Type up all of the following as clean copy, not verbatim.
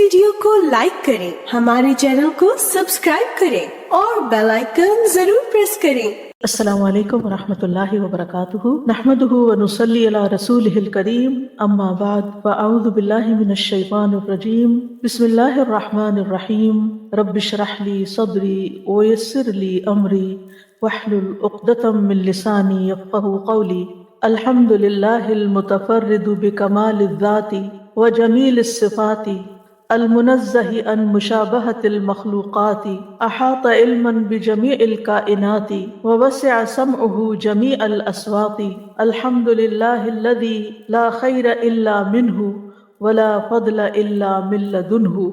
Video کو like کریں، ہمارے چینل کو سبسکرائب کریں اور بیل آئیکن ضرور پریس کریں۔ السلام علیکم ورحمۃ اللہ وبرکاتہ، نحمدہ ونصلی علی رسولہ الکریم، اما بعد فاعوذ باللہ من الشیطان الرجیم، بسم اللہ الرحمن الرحیم، رب اشرح لی صدری ویسر لی امری واحلل عقدۃ من لسانی یفقہوا قولی۔ الحمد للہ المتفرد بکمال الذات وجمیل الصفات المنزہ عن مشابہۃ المخلوقات، احاط علما بجمیع الکائنات ووسع سمعہ جمیع الاصوات۔ الحمد للہ الذی لا خیر الا منہ ولا فضل الا من لدنہ۔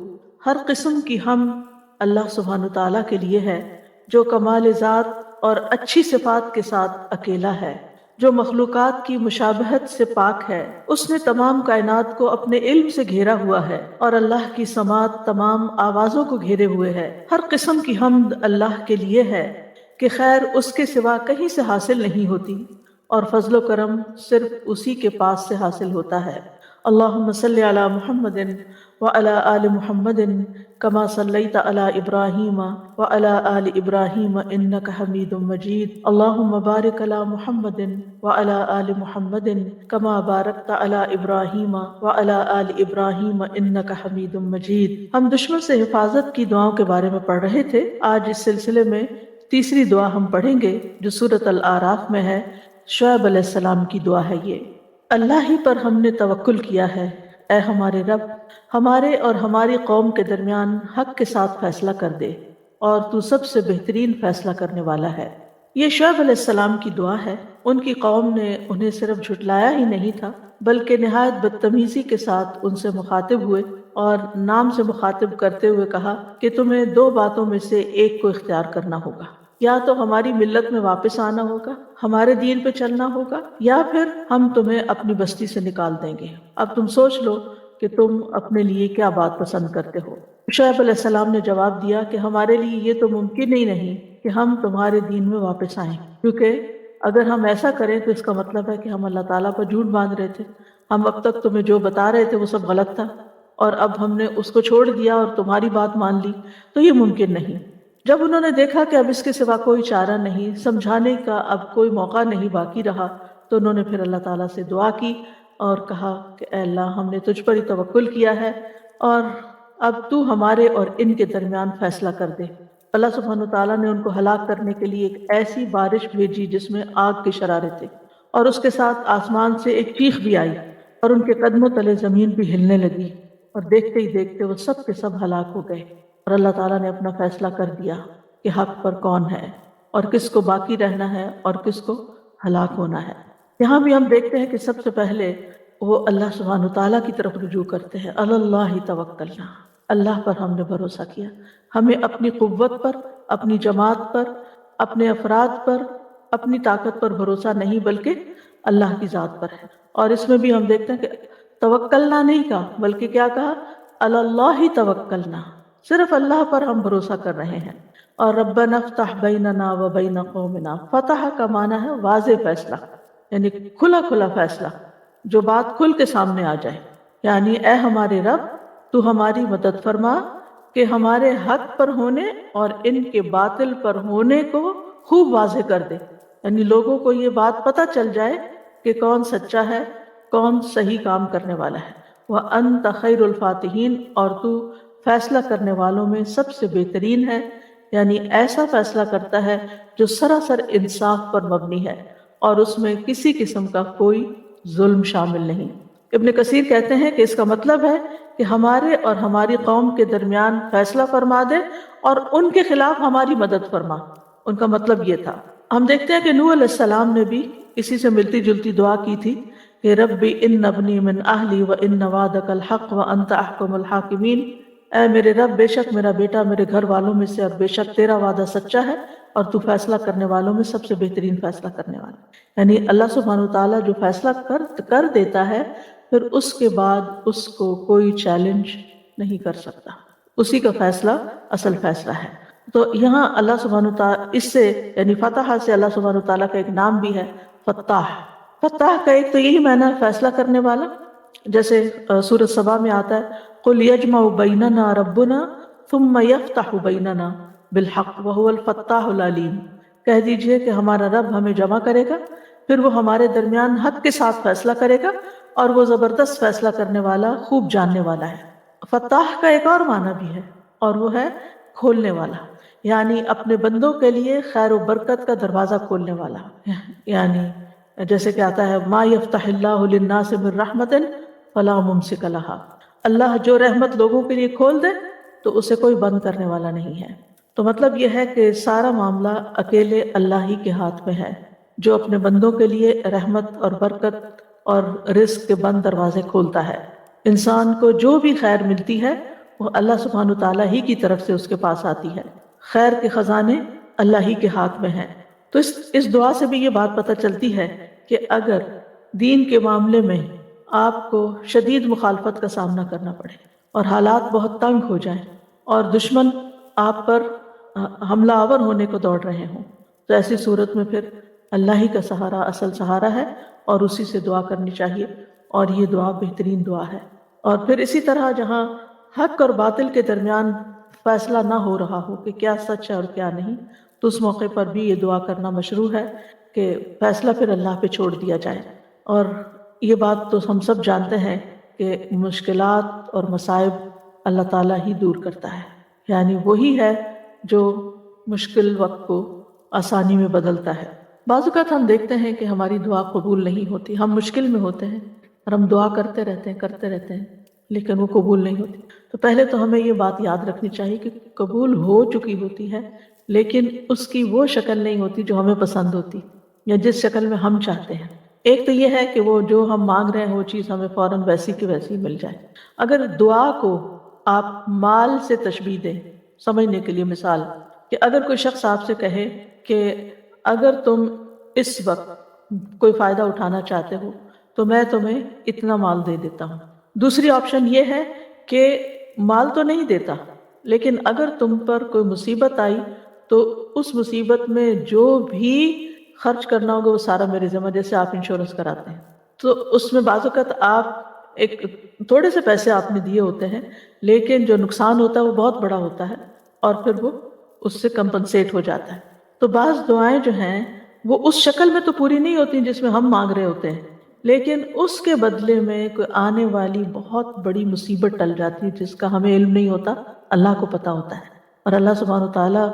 ہر قسم کی حمد اللہ سبحانہ تعالیٰ کے لیے ہے جو کمال ذات اور اچھی صفات کے ساتھ اکیلا ہے، جو مخلوقات کی مشابہت سے پاک ہے۔ اس نے تمام کائنات کو اپنے علم سے گھیرا ہوا ہے اور اللہ کی سماعت تمام آوازوں کو گھیرے ہوئے ہے۔ ہر قسم کی حمد اللہ کے لیے ہے کہ خیر اس کے سوا کہیں سے حاصل نہیں ہوتی اور فضل و کرم صرف اسی کے پاس سے حاصل ہوتا ہے۔ اللہم صلی علی محمد وعلی آل محمد کما صلیت علی ابراہیم وعلی آل ابراہیم انک حمید مجید۔ اللہم بارک علی محمد وعلی آل محمد کما بارکت علی ابراہیم وعلی آل ابراہیم انک حمید مجید۔ ہم دشمن سے حفاظت کی دعاؤں کے بارے میں پڑھ رہے تھے۔ آج اس سلسلے میں تیسری دعا ہم پڑھیں گے جو سورۃ الاعراف میں ہے۔ شعیب علیہ السلام کی دعا ہے یہ۔ اللہ ہی پر ہم نے توکل کیا ہے، اے ہمارے رب، ہمارے اور ہماری قوم کے درمیان حق کے ساتھ فیصلہ کر دے، اور تو سب سے بہترین فیصلہ کرنے والا ہے۔ یہ شعیب علیہ السلام کی دعا ہے۔ ان کی قوم نے انہیں صرف جھٹلایا ہی نہیں تھا بلکہ نہایت بدتمیزی کے ساتھ ان سے مخاطب ہوئے اور نام سے مخاطب کرتے ہوئے کہا کہ تمہیں دو باتوں میں سے ایک کو اختیار کرنا ہوگا، یا تو ہماری ملت میں واپس آنا ہوگا، ہمارے دین پہ چلنا ہوگا، یا پھر ہم تمہیں اپنی بستی سے نکال دیں گے۔ اب تم سوچ لو کہ تم اپنے لیے کیا بات پسند کرتے ہو۔ شعیب علیہ السلام نے جواب دیا کہ ہمارے لیے یہ تو ممکن ہی نہیں کہ ہم تمہارے دین میں واپس آئیں، کیونکہ اگر ہم ایسا کریں تو اس کا مطلب ہے کہ ہم اللہ تعالیٰ پر جھوٹ باندھ رہے تھے۔ ہم اب تک تمہیں جو بتا رہے تھے وہ سب غلط تھا، اور اب ہم نے اس کو چھوڑ دیا اور تمہاری بات مان لی، تو یہ ممکن نہیں۔ جب انہوں نے دیکھا کہ اب اس کے سوا کوئی چارہ نہیں، سمجھانے کا اب کوئی موقع نہیں باقی رہا، تو انہوں نے پھر اللہ تعالیٰ سے دعا کی اور کہا کہ اے اللہ، ہم نے تجھ پر ہی توکل کیا ہے اور اب تو ہمارے اور ان کے درمیان فیصلہ کر دے۔ اللہ سبحانہ تعالیٰ نے ان کو ہلاک کرنے کے لیے ایک ایسی بارش بھیجی جس میں آگ کے شرارے تھے، اور اس کے ساتھ آسمان سے ایک چیخ بھی آئی اور ان کے قدموں تلے زمین بھی ہلنے لگی، اور دیکھتے ہی دیکھتے وہ سب کے سب ہلاک ہو گئے۔ اور اللہ تعالیٰ نے اپنا فیصلہ کر دیا کہ حق پر کون ہے اور کس کو باقی رہنا ہے اور کس کو ہلاک ہونا ہے۔ یہاں بھی ہم دیکھتے ہیں کہ سب سے پہلے وہ اللہ سبحانہ تعالیٰ کی طرف رجوع کرتے ہیں۔ اللہ توکلنا، اللہ پر ہم نے بھروسہ کیا۔ ہمیں اپنی قوت پر، اپنی جماعت پر، اپنے افراد پر، اپنی طاقت پر بھروسہ نہیں بلکہ اللہ کی ذات پر ہے۔ اور اس میں بھی ہم دیکھتے ہیں کہ توکلنا نہیں کہا بلکہ کیا کہا؟ اللہ توکلنا، صرف اللہ پر ہم بھروسہ کر رہے ہیں۔ اور ربنا افتح بیننا و بین قومنا، فتح کا معنی ہے واضح فیصلہ، یعنی کھلا کھلا فیصلہ، جو بات کھل کے سامنے آ جائے۔ یعنی اے ہمارے رب، تو ہماری مدد فرما کہ ہمارے حق پر ہونے اور ان کے باطل پر ہونے کو خوب واضح کر دے، یعنی لوگوں کو یہ بات پتہ چل جائے کہ کون سچا ہے، کون صحیح کام کرنے والا ہے۔ وَأَنْتَ خَيْرُ الْفَاتِحِينَ، اور تو فیصلہ کرنے والوں میں سب سے بہترین ہے، یعنی ایسا فیصلہ کرتا ہے جو سراسر انصاف پر مبنی ہے اور اس میں کسی قسم کا کوئی ظلم شامل نہیں۔ ابن کثیر کہتے ہیں کہ اس کا مطلب ہے کہ ہمارے اور ہماری قوم کے درمیان فیصلہ فرما دے اور ان کے خلاف ہماری مدد فرما۔ ان کا مطلب یہ تھا۔ ہم دیکھتے ہیں کہ نوح علیہ السلام نے بھی اسی سے ملتی جلتی دعا کی تھی کہ ربی ان ابنی من اہلی و ان وعدک الحق و انت احکم الحاکمین، اے میرے رب، بے شک میرا بیٹا میرے گھر والوں میں سے، اور بے شک تیرا وعدہ سچا ہے اور تو فیصلہ کرنے والوں میں سب سے بہترین فیصلہ کرنے والا۔ یعنی اللہ سبحانہ تعالیٰ جو فیصلہ کر دیتا ہے، پھر اس کے بعد اس کو کوئی چیلنج نہیں کر سکتا، اسی کا فیصلہ اصل فیصلہ ہے۔ تو یہاں اللہ سبحانہ تعالیٰ اس سے یعنی فتح سے اللہ سبحانہ تعالیٰ کا ایک نام بھی ہے فتاح۔ فتاح کا ایک تو یہی معنی ہے فیصلہ کرنے والا، جیسے سورۃ سبا میں آتا ہے قل یجمع بیننا ربنا ثم یفتح بیننا بالحق وهو الفتاح العلیم، کہہ دیجئے کہ ہمارا رب ہمیں جمع کرے گا، پھر وہ ہمارے درمیان حق کے ساتھ فیصلہ کرے گا، اور وہ زبردست فیصلہ کرنے والا، خوب جاننے والا ہے۔ فتاح کا ایک اور معنی بھی ہے، اور وہ ہے کھولنے والا، یعنی اپنے بندوں کے لیے خیر و برکت کا دروازہ کھولنے والا، یعنی جیسے کہ آتا ہے ما یفتح اللہ للناس من رحمت فلا ممسک لها، اللہ جو رحمت لوگوں کے لیے کھول دے تو اسے کوئی بند کرنے والا نہیں ہے۔ تو مطلب یہ ہے کہ سارا معاملہ اکیلے اللہ ہی کے ہاتھ میں ہے، جو اپنے بندوں کے لیے رحمت اور برکت اور رزق کے بند دروازے کھولتا ہے۔ انسان کو جو بھی خیر ملتی ہے وہ اللہ سبحانہ تعالیٰ ہی کی طرف سے اس کے پاس آتی ہے، خیر کے خزانے اللہ ہی کے ہاتھ میں ہیں۔ تو اس دعا سے بھی یہ بات پتہ چلتی ہے کہ اگر دین کے معاملے میں آپ کو شدید مخالفت کا سامنا کرنا پڑے اور حالات بہت تنگ ہو جائیں اور دشمن آپ پر حملہ آور ہونے کو دوڑ رہے ہوں، تو ایسی صورت میں پھر اللہ ہی کا سہارا اصل سہارا ہے، اور اسی سے دعا کرنی چاہیے، اور یہ دعا بہترین دعا ہے۔ اور پھر اسی طرح جہاں حق اور باطل کے درمیان فیصلہ نہ ہو رہا ہو کہ کیا سچ ہے اور کیا نہیں، تو اس موقع پر بھی یہ دعا کرنا مشروع ہے کہ فیصلہ پھر اللہ پہ چھوڑ دیا جائے۔ اور یہ بات تو ہم سب جانتے ہیں کہ مشکلات اور مصائب اللہ تعالیٰ ہی دور کرتا ہے، یعنی وہی ہے جو مشکل وقت کو آسانی میں بدلتا ہے۔ بعض اوقات ہم دیکھتے ہیں کہ ہماری دعا قبول نہیں ہوتی، ہم مشکل میں ہوتے ہیں اور ہم دعا کرتے رہتے ہیں لیکن وہ قبول نہیں ہوتی۔ تو پہلے تو ہمیں یہ بات یاد رکھنی چاہیے کہ قبول ہو چکی ہوتی ہے، لیکن اس کی وہ شکل نہیں ہوتی جو ہمیں پسند ہوتی یا جس شکل میں ہم چاہتے ہیں۔ ایک تو یہ ہے کہ وہ جو ہم مانگ رہے ہیں وہ چیز ہمیں فوراً ویسی کی ویسی مل جائے۔ اگر دعا کو آپ مال سے تشبیہ دیں، سمجھنے کے لیے مثال، کہ اگر کوئی شخص آپ سے کہے کہ اگر تم اس وقت کوئی فائدہ اٹھانا چاہتے ہو تو میں تمہیں اتنا مال دے دیتا ہوں۔ دوسری آپشن یہ ہے کہ مال تو نہیں دیتا، لیکن اگر تم پر کوئی مصیبت آئی تو اس مصیبت میں جو بھی خرچ کرنا ہوگا وہ سارا میرے ذمہ، جیسے آپ انشورنس کراتے ہیں تو اس میں بعض اوقات آپ ایک تھوڑے سے پیسے آپ نے دیے ہوتے ہیں، لیکن جو نقصان ہوتا ہے وہ بہت بڑا ہوتا ہے، اور پھر وہ اس سے کمپنسیٹ ہو جاتا ہے۔ تو بعض دعائیں جو ہیں وہ اس شکل میں تو پوری نہیں ہوتی جس میں ہم مانگ رہے ہوتے ہیں، لیکن اس کے بدلے میں کوئی آنے والی بہت بڑی مصیبت ٹل جاتی ہے جس کا ہمیں علم نہیں ہوتا، اللہ کو پتہ ہوتا ہے، اور اللہ سبحانہ وتعالیٰ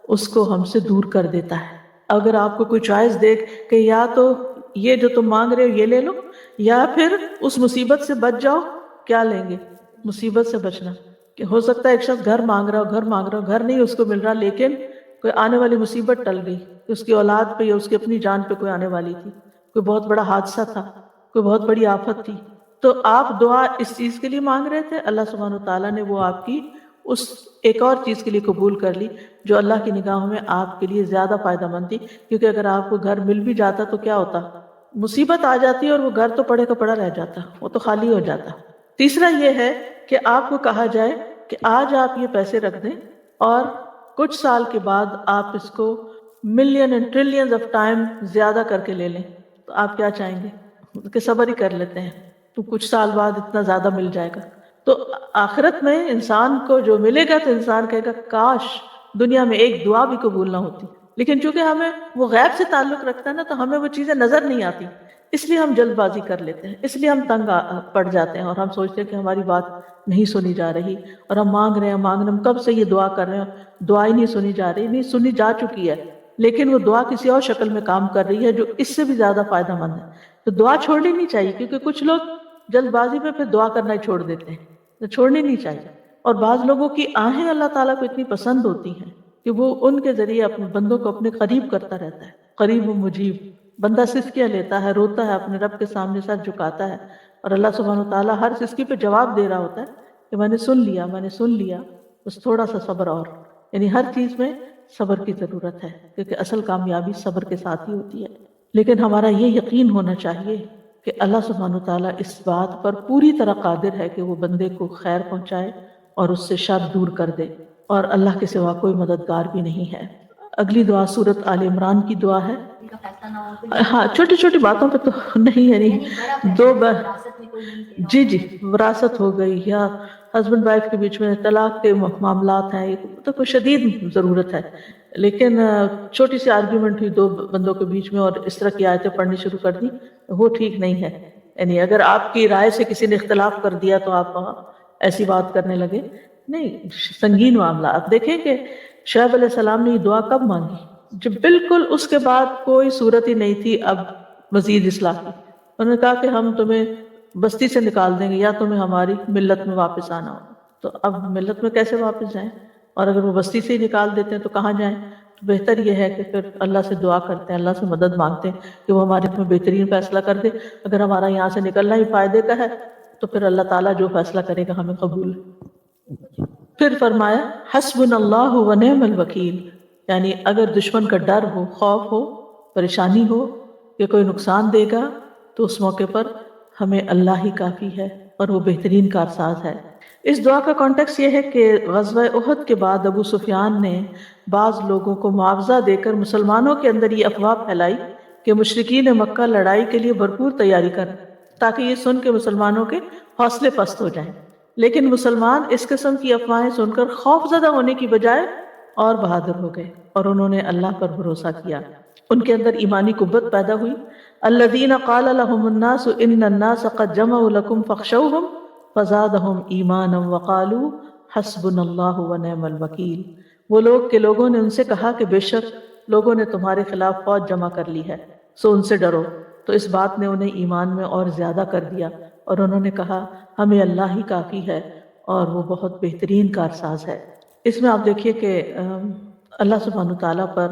اس کو ہم سے دور کر دیتا ہے۔ اگر آپ کو کوئی چوائس دے کہ یا تو یہ جو تم مانگ رہے ہو یہ لے لو، یا پھر اس مصیبت سے بچ جاؤ، کیا لیں گے؟ مصیبت سے بچنا۔ کہ ہو سکتا ہے ایک شخص گھر مانگ رہا ہو، گھر نہیں اس کو مل رہا، لیکن کوئی آنے والی مصیبت ٹل گئی، اس کی اولاد پہ یا اس کی اپنی جان پہ کوئی آنے والی تھی، کوئی بہت بڑا حادثہ تھا، کوئی بہت بڑی آفت تھی، تو آپ دعا اس چیز کے لیے مانگ رہے تھے، اللہ سبحانہ وتعالیٰ نے وہ آپ کی اس ایک اور چیز کے لیے قبول کر لی جو اللہ کی نگاہوں میں آپ کے لیے زیادہ فائدہ مند تھی، کیونکہ اگر آپ کو گھر مل بھی جاتا تو کیا ہوتا، مصیبت آ جاتی اور وہ گھر تو پڑے کا پڑا رہ جاتا، وہ تو خالی ہو جاتا۔ تیسرا یہ ہے کہ آپ کو کہا جائے کہ آج آپ یہ پیسے رکھ دیں اور کچھ سال کے بعد آپ اس کو million and trillions of time زیادہ کر کے لے لیں، تو آپ کیا چاہیں گے؟ کہ صبر ہی کر لیتے ہیں، تو کچھ سال بعد اتنا زیادہ مل جائے گا۔ تو آخرت میں انسان کو جو ملے گا تو انسان کہے گا کاش دنیا میں ایک دعا بھی قبول نہ ہوتی، لیکن چونکہ ہمیں وہ غیب سے تعلق رکھتا ہے نا، تو ہمیں وہ چیزیں نظر نہیں آتی، اس لیے ہم جلد بازی کر لیتے ہیں، اس لیے ہم تنگ پڑ جاتے ہیں، اور ہم سوچتے ہیں کہ ہماری بات نہیں سنی جا رہی، اور ہم مانگ رہے ہیں ہم کب سے یہ دعا کر رہے ہیں، دعا ہی نہیں سنی جا رہی، نہیں سنی جا چکی ہے، لیکن وہ دعا کسی اور شکل میں کام کر رہی ہے جو اس سے بھی زیادہ فائدہ مند ہے۔ تو دعا چھوڑنی نہیں چاہیے، کیونکہ کچھ لوگ جلد بازی میں پھر دعا کرنا ہی چھوڑ دیتے ہیں، تو چھوڑنی نہیں چاہیے۔ اور بعض لوگوں کی آہیں اللہ تعالیٰ کو اتنی پسند ہوتی ہیں کہ وہ ان کے ذریعے اپنے بندوں کو اپنے قریب کرتا رہتا ہے، قریب و مجیب۔ بندہ سسکیاں لیتا ہے، روتا ہے، اپنے رب کے سامنے سر جھکاتا ہے، اور اللہ سبحانہ وتعالیٰ ہر سسکی پہ جواب دے رہا ہوتا ہے کہ میں نے سن لیا، بس تھوڑا سا صبر اور۔ یعنی ہر چیز میں صبر کی ضرورت ہے، کیونکہ اصل کامیابی صبر کے ساتھ ہی ہوتی ہے۔ لیکن ہمارا یہ یقین ہونا چاہیے کہ اللہ سبحانہ وتعالیٰ اس بات پر پوری طرح قادر ہے کہ وہ بندے کو خیر پہنچائے اور اس سے شر دور کر دے، اور اللہ کے سوا کوئی مددگار بھی نہیں ہے۔ اگلی دعا سورۃ آل عمران کی دعا ہے۔ ہاں، چھوٹی چھوٹی باتوں پہ تو نہیں، یعنی جی جی، وراثت ہو گئی یا ہسبینڈ وائف کے بیچ میں طلاق کے معاملات ہیں، تو کوئی شدید ضرورت ہے، لیکن چھوٹی سی آرگیومنٹ ہوئی دو بندوں کے بیچ میں اور اس طرح کی آیتیں پڑھنی شروع کر دی، وہ ٹھیک نہیں ہے. یعنی اگر آپ کی رائے سے کسی نے اختلاف کر دیا تو آپ وہاں ایسی بات کرنے لگے، نہیں. سنگین معاملہ. آپ دیکھیں کہ شعیب علیہ السلام نے یہ دعا کب مانگی؟ جب بالکل اس کے بعد کوئی صورت ہی نہیں تھی اب مزید اصلاح کی. انہوں نے کہا کہ ہم تمہیں بستی سے نکال دیں گے یا تمہیں ہماری ملت میں واپس آنا ہوگا. تو اب ملت میں کیسے واپس جائیں؟ اور اگر وہ بستی سے ہی نکال دیتے ہیں تو کہاں جائیں؟ تو بہتر یہ ہے کہ پھر اللہ سے دعا کرتے ہیں، اللہ سے مدد مانگتے ہیں کہ وہ ہمارے میں بہترین فیصلہ کر دے. اگر ہمارا یہاں سے نکلنا ہی فائدے کا ہے تو پھر اللہ تعالیٰ جو فیصلہ کرے گا ہمیں قبول ہے. پھر فرمایا حسبنا اللہ و نعم الوکیل، یعنی اگر دشمن کا ڈر ہو، خوف ہو، پریشانی ہو کہ کوئی نقصان دے گا تو اس موقع پر ہمیں اللہ ہی کافی ہے اور وہ بہترین کارساز ہے. اس دعا کا کانٹیکس یہ ہے کہ غزوہ احد کے بعد ابو سفیان نے بعض لوگوں کو معاوضہ دے کر مسلمانوں کے اندر یہ افواہ پھیلائی کہ مشرکین مکہ لڑائی کے لیے بھرپور تیاری کریں تاکہ یہ سن کے مسلمانوں کے حوصلے پست ہو جائیں. لیکن مسلمان اس قسم کی افواہیں سن کر خوف زدہ ہونے کی بجائے اور بہادر ہو گئے اور انہوں نے اللہ پر بھروسہ کیا. ان کے اندر ایمانی قوت پیدا ہوئی. الذین قال لهم الناس ان الناس قد جمعوا لكم فاخشوهم فزادهم ایمانا وقالوا حسبنا اللہ ونعم الوکیل. وہ لوگ کہ لوگوں نے ان سے کہا کہ بے شک لوگوں نے تمہارے خلاف فوج جمع کر لی ہے سو ان سے ڈرو. تو اس بات نے انہیں ایمان میں اور زیادہ کر دیا اور انہوں نے کہا ہمیں اللہ ہی کافی ہے اور وہ بہت بہترین کارساز ہے. اس میں آپ دیکھیے کہ اللہ سبحانہ تعالیٰ پر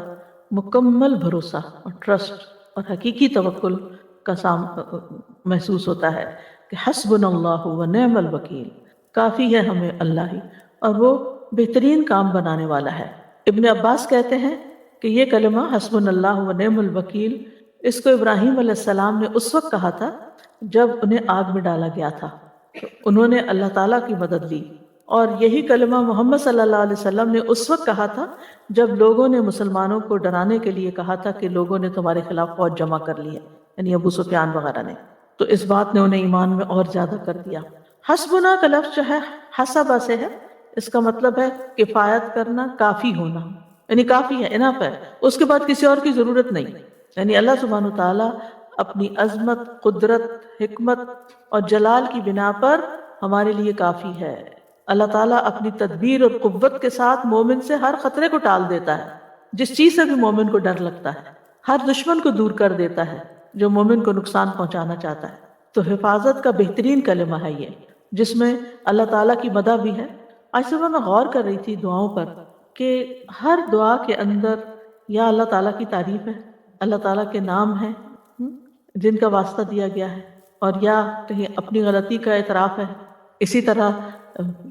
مکمل بھروسہ اور ٹرسٹ اور حقیقی توکل کا محسوس ہوتا ہے کہ حسبنا اللہ و نعم الوکیل، کافی ہے ہمیں اللہ ہی اور وہ بہترین کام بنانے والا ہے. ابن عباس کہتے ہیں کہ یہ کلمہ حسبنا اللہ و نعم الوکیل اس کو ابراہیم علیہ السلام نے اس وقت کہا تھا جب انہیں آگ میں ڈالا گیا تھا. انہوں نے اللہ تعالیٰ کی مدد لی. اور یہی کلمہ محمد صلی اللہ علیہ وسلم نے اس وقت کہا تھا جب لوگوں نے مسلمانوں کو ڈرانے کے لیے کہا تھا کہ لوگوں نے تمہارے خلاف فوج جمع کر لی ہے، یعنی ابو سفیان وغیرہ نے. تو اس بات نے انہیں ایمان میں اور زیادہ کر دیا. حسبنا کا لفظ جو ہے حسبہ سے ہے، اس کا مطلب ہے کفایت کرنا، کافی ہونا، یعنی کافی ہے، انف ہے، اس کے بعد کسی اور کی ضرورت نہیں. یعنی اللہ سبحانہ تعالیٰ اپنی عظمت، قدرت، حکمت اور جلال کی بنا پر ہمارے لیے کافی ہے. اللہ تعالیٰ اپنی تدبیر اور قوت کے ساتھ مومن سے ہر خطرے کو ٹال دیتا ہے. جس چیز سے بھی مومن کو ڈر لگتا ہے، ہر دشمن کو دور کر دیتا ہے جو مومن کو نقصان پہنچانا چاہتا ہے. تو حفاظت کا بہترین کلمہ ہے یہ، جس میں اللہ تعالیٰ کی مدح بھی ہے. آج صبح میں غور کر رہی تھی دعاؤں پر کہ ہر دعا کے اندر یا اللہ تعالیٰ کی تعریف ہے، اللہ تعالیٰ کے نام ہیں جن کا واسطہ دیا گیا ہے، اور یا کہیں اپنی غلطی کا اعتراف ہے. اسی طرح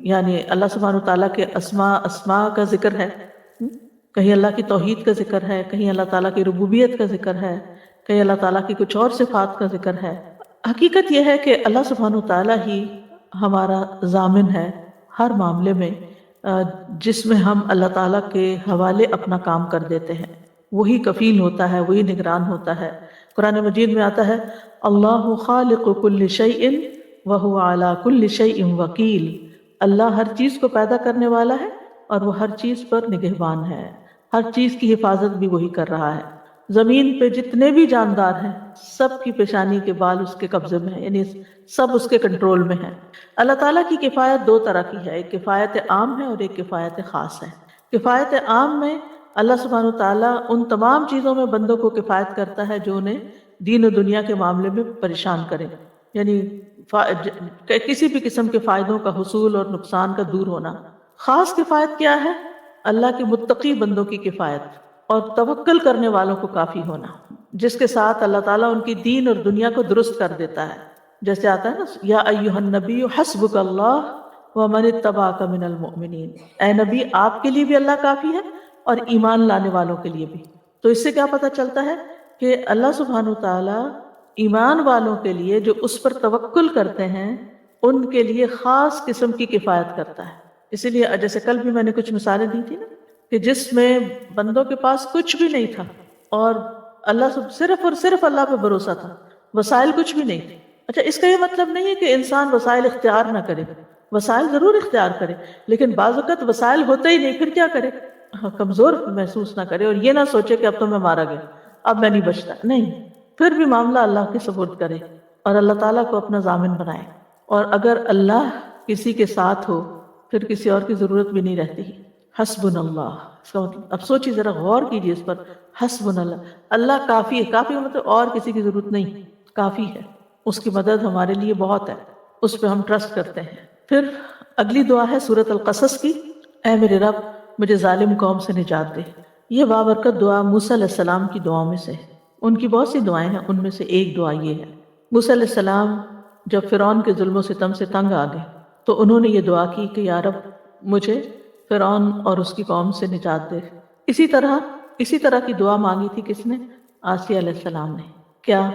یعنی اللہ سبحانہ تعالیٰ کے اسماء کا ذکر ہے، کہیں اللہ کی توحید کا ذکر ہے، کہیں اللہ تعالیٰ کی ربوبیت کا ذکر ہے، کہیں اللہ تعالیٰ کی کچھ اور صفات کا ذکر ہے. حقیقت یہ ہے کہ اللہ سبحانہ تعالیٰ ہی ہمارا ضامن ہے ہر معاملے میں، جس میں ہم اللہ تعالیٰ کے حوالے اپنا کام کر دیتے ہیں. وہی کفیل ہوتا ہے، وہی نگران ہوتا ہے. قرآن مجید میں آتا ہے اللہ خالق کل شیء وہو علی کل شیء وکیل. اللہ ہر چیز کو پیدا کرنے والا ہے اور وہ ہر چیز پر نگہبان ہے، ہر چیز کی حفاظت بھی وہی کر رہا ہے. زمین پہ جتنے بھی جاندار ہیں سب کی پیشانی کے بال اس کے قبضے میں ہیں، یعنی سب اس کے کنٹرول میں ہیں. اللہ تعالیٰ کی کفایت دو طرح کی ہے، ایک کفایت عام ہے اور ایک کفایت خاص ہے. کفایت عام میں اللہ سبحانہ تعالیٰ ان تمام چیزوں میں بندوں کو کفایت کرتا ہے جو انہیں دین و دنیا کے معاملے میں پریشان کرے، یعنی کسی بھی قسم کے فائدوں کا حصول اور نقصان کا دور ہونا. خاص کفایت کیا ہے؟ اللہ کے متقی بندوں کی کفایت اور توکل کرنے والوں کو کافی ہونا، جس کے ساتھ اللہ تعالیٰ ان کی دین اور دنیا کو درست کر دیتا ہے. جیسے آتا ہے نا یا ایھا النبی حسبک اللہ ومن اتبعک من المؤمنین، اے نبی آپ کے لیے بھی اللہ کافی ہے اور ایمان لانے والوں کے لیے بھی. تو اس سے کیا پتہ چلتا ہے کہ اللہ سبحانہ تعالیٰ ایمان والوں کے لیے جو اس پر توکل کرتے ہیں ان کے لیے خاص قسم کی کفایت کرتا ہے. اسی لیے جیسے کل بھی میں نے کچھ مثالیں دی تھی نا کہ جس میں بندوں کے پاس کچھ بھی نہیں تھا اور اللہ صرف اور صرف اللہ پہ بھروسہ تھا، وسائل کچھ بھی نہیں تھے، اچھا، اس کا یہ مطلب نہیں ہے کہ انسان وسائل اختیار نہ کرے، وسائل ضرور اختیار کرے، لیکن بعض اوقات وسائل ہوتے ہی نہیں، پھر کیا کرے؟ کمزور محسوس نہ کرے اور یہ نہ سوچے کہ اب تو میں مارا گیا، اب میں نہیں بچتا، نہیں، پھر بھی معاملہ اللہ کے سپرد کرے اور اللہ تعالیٰ کو اپنا ضامن بنائے. اور اگر اللہ کسی کے ساتھ ہو پھر کسی اور کی ضرورت بھی نہیں رہتی. حسبنا اللہ، اس کا مطلب اب سوچیے، ذرا غور کیجیے اس پر. حسبنا اللہ، اللہ کافی ہے. کافی مطلب اور کسی کی ضرورت نہیں، کافی ہے. اس کی مدد ہمارے لیے بہت ہے، اس پہ ہم ٹرسٹ کرتے ہیں. پھر اگلی دعا ہے سورۃ القصص کی. اے میرے رب مجھے ظالم قوم سے نجات دے. یہ بابرکت دعا موسیٰ علیہ السلام کی دعاؤں میں سے ہے. ان کی بہت سی دعائیں ہیں، ان میں سے ایک دعا یہ ہے. موسیٰ علیہ السلام جب فرعون کے ظلم و ستم سے تنگ آ گئے تو انہوں نے یہ دعا کی کہ یا رب مجھے فرعون اور اس کی قوم سے نجات دے. اسی طرح کی دعا مانگی تھی کس نے؟ آسیہ علیہ السلام نے. کیا؟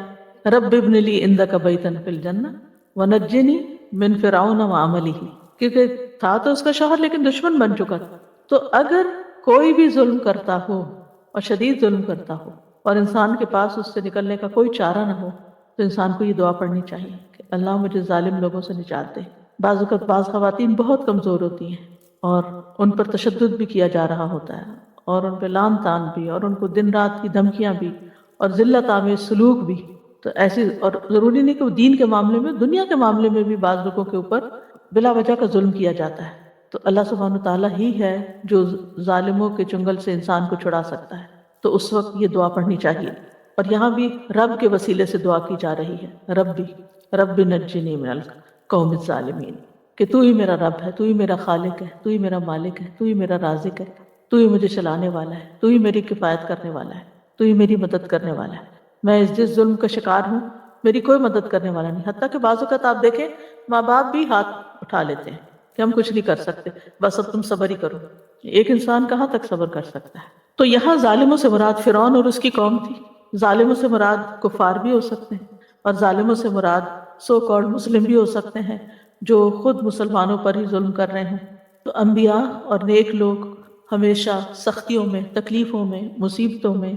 رب ابن لی عندک بیتا فی الجنہ ونجنی من فرعون وعملہ. کیونکہ تھا تو اس کا شوہر لیکن دشمن بن چکا تھا. تو اگر کوئی بھی ظلم کرتا ہو اور شدید ظلم کرتا ہو اور انسان کے پاس اس سے نکلنے کا کوئی چارہ نہ ہو تو انسان کو یہ دعا پڑھنی چاہیے کہ اللہ مجھے ظالم لوگوں سے نجات دے. بعض اوقات بعض خواتین بہت کمزور ہوتی ہیں اور ان پر تشدد بھی کیا جا رہا ہوتا ہے اور ان پہ لان تان بھی اور ان کو دن رات کی دھمکیاں بھی اور ذلت آمیز سلوک بھی. تو ایسی، اور ضروری نہیں کہ وہ دین کے معاملے میں، دنیا کے معاملے میں بھی بعض لوگوں کے اوپر بلا وجہ کا ظلم کیا جاتا ہے. تو اللہ سبحانہ تعالیٰ ہی ہے جو ظالموں کے چنگل سے انسان کو چھڑا سکتا ہے. تو اس وقت یہ دعا پڑھنی چاہیے. اور یہاں بھی رب کے وسیلے سے دعا کی جا رہی ہے. رب نجنی من القوم الظالمین، کہ تو ہی میرا رب ہے، تو ہی میرا خالق ہے، تو ہی میرا مالک ہے، تو ہی میرا رازق ہے، تو ہی مجھے چلانے والا ہے، تو ہی میری کفایت کرنے والا ہے، تو ہی میری مدد کرنے والا ہے. میں جس ظلم کا شکار ہوں میری کوئی مدد کرنے والا نہیں. حتیٰ کہ بعض اوقات آپ دیکھیں ماں باپ بھی ہاتھ اٹھا لیتے ہیں کہ ہم کچھ نہیں کر سکتے، بس اب تم صبر ہی کرو. ایک انسان کہاں تک صبر کر سکتا ہے؟ تو یہاں ظالموں سے مراد فرعون اور اس کی قوم تھی. ظالموں سے مراد کفار بھی ہو سکتے ہیں اور ظالموں سے مراد سو کالڈ مسلم بھی ہو سکتے ہیں جو خود مسلمانوں پر ہی ظلم کر رہے ہیں. تو انبیاء اور نیک لوگ ہمیشہ سختیوں میں، تکلیفوں میں، مصیبتوں میں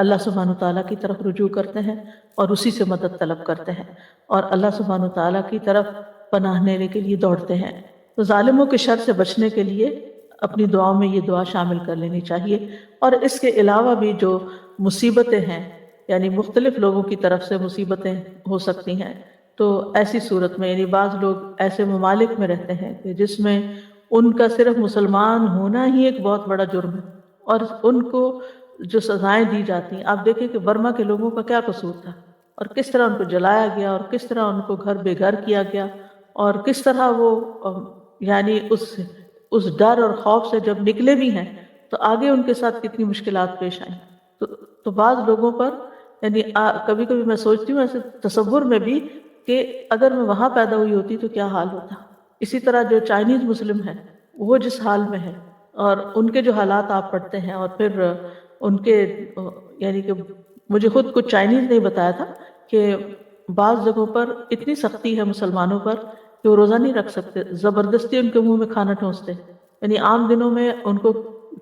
اللہ سبحانہ تعالیٰ کی طرف رجوع کرتے ہیں اور اسی سے مدد طلب کرتے ہیں اور اللہ سبحانہ تعالیٰ کی طرف پناہ لینے کے لیے دوڑتے ہیں. تو ظالموں کے شر سے بچنے کے لیے اپنی دعاؤں میں یہ دعا شامل کر لینی چاہیے. اور اس کے علاوہ بھی جو مصیبتیں ہیں، یعنی مختلف لوگوں کی طرف سے مصیبتیں ہو سکتی ہیں، تو ایسی صورت میں، یعنی بعض لوگ ایسے ممالک میں رہتے ہیں کہ جس میں ان کا صرف مسلمان ہونا ہی ایک بہت بڑا جرم ہے اور ان کو جو سزائیں دی جاتی ہیں، آپ دیکھیں کہ برما کے لوگوں کا کیا قصور تھا اور کس طرح ان کو جلایا گیا اور کس طرح ان کو گھر بے گھر کیا گیا اور کس طرح وہ یعنی اس ڈر اور خوف سے جب نکلے بھی ہیں تو آگے ان کے ساتھ کتنی مشکلات پیش آئیں. تو بعض لوگوں پر، یعنی کبھی کبھی میں سوچتی ہوں ایسے تصور میں بھی کہ اگر میں وہاں پیدا ہوئی ہوتی تو کیا حال ہوتا. اسی طرح جو چائنیز مسلم ہیں وہ جس حال میں ہیں اور ان کے جو حالات آپ پڑھتے ہیں، اور پھر ان کے، یعنی کہ مجھے خود کچھ چائنیز نے بتایا تھا کہ بعض جگہوں پر اتنی سختی ہے مسلمانوں پر کہ وہ روزہ نہیں رکھ سکتے، زبردستی ان کے منہ میں کھانا ٹھونستے. یعنی عام دنوں میں ان کو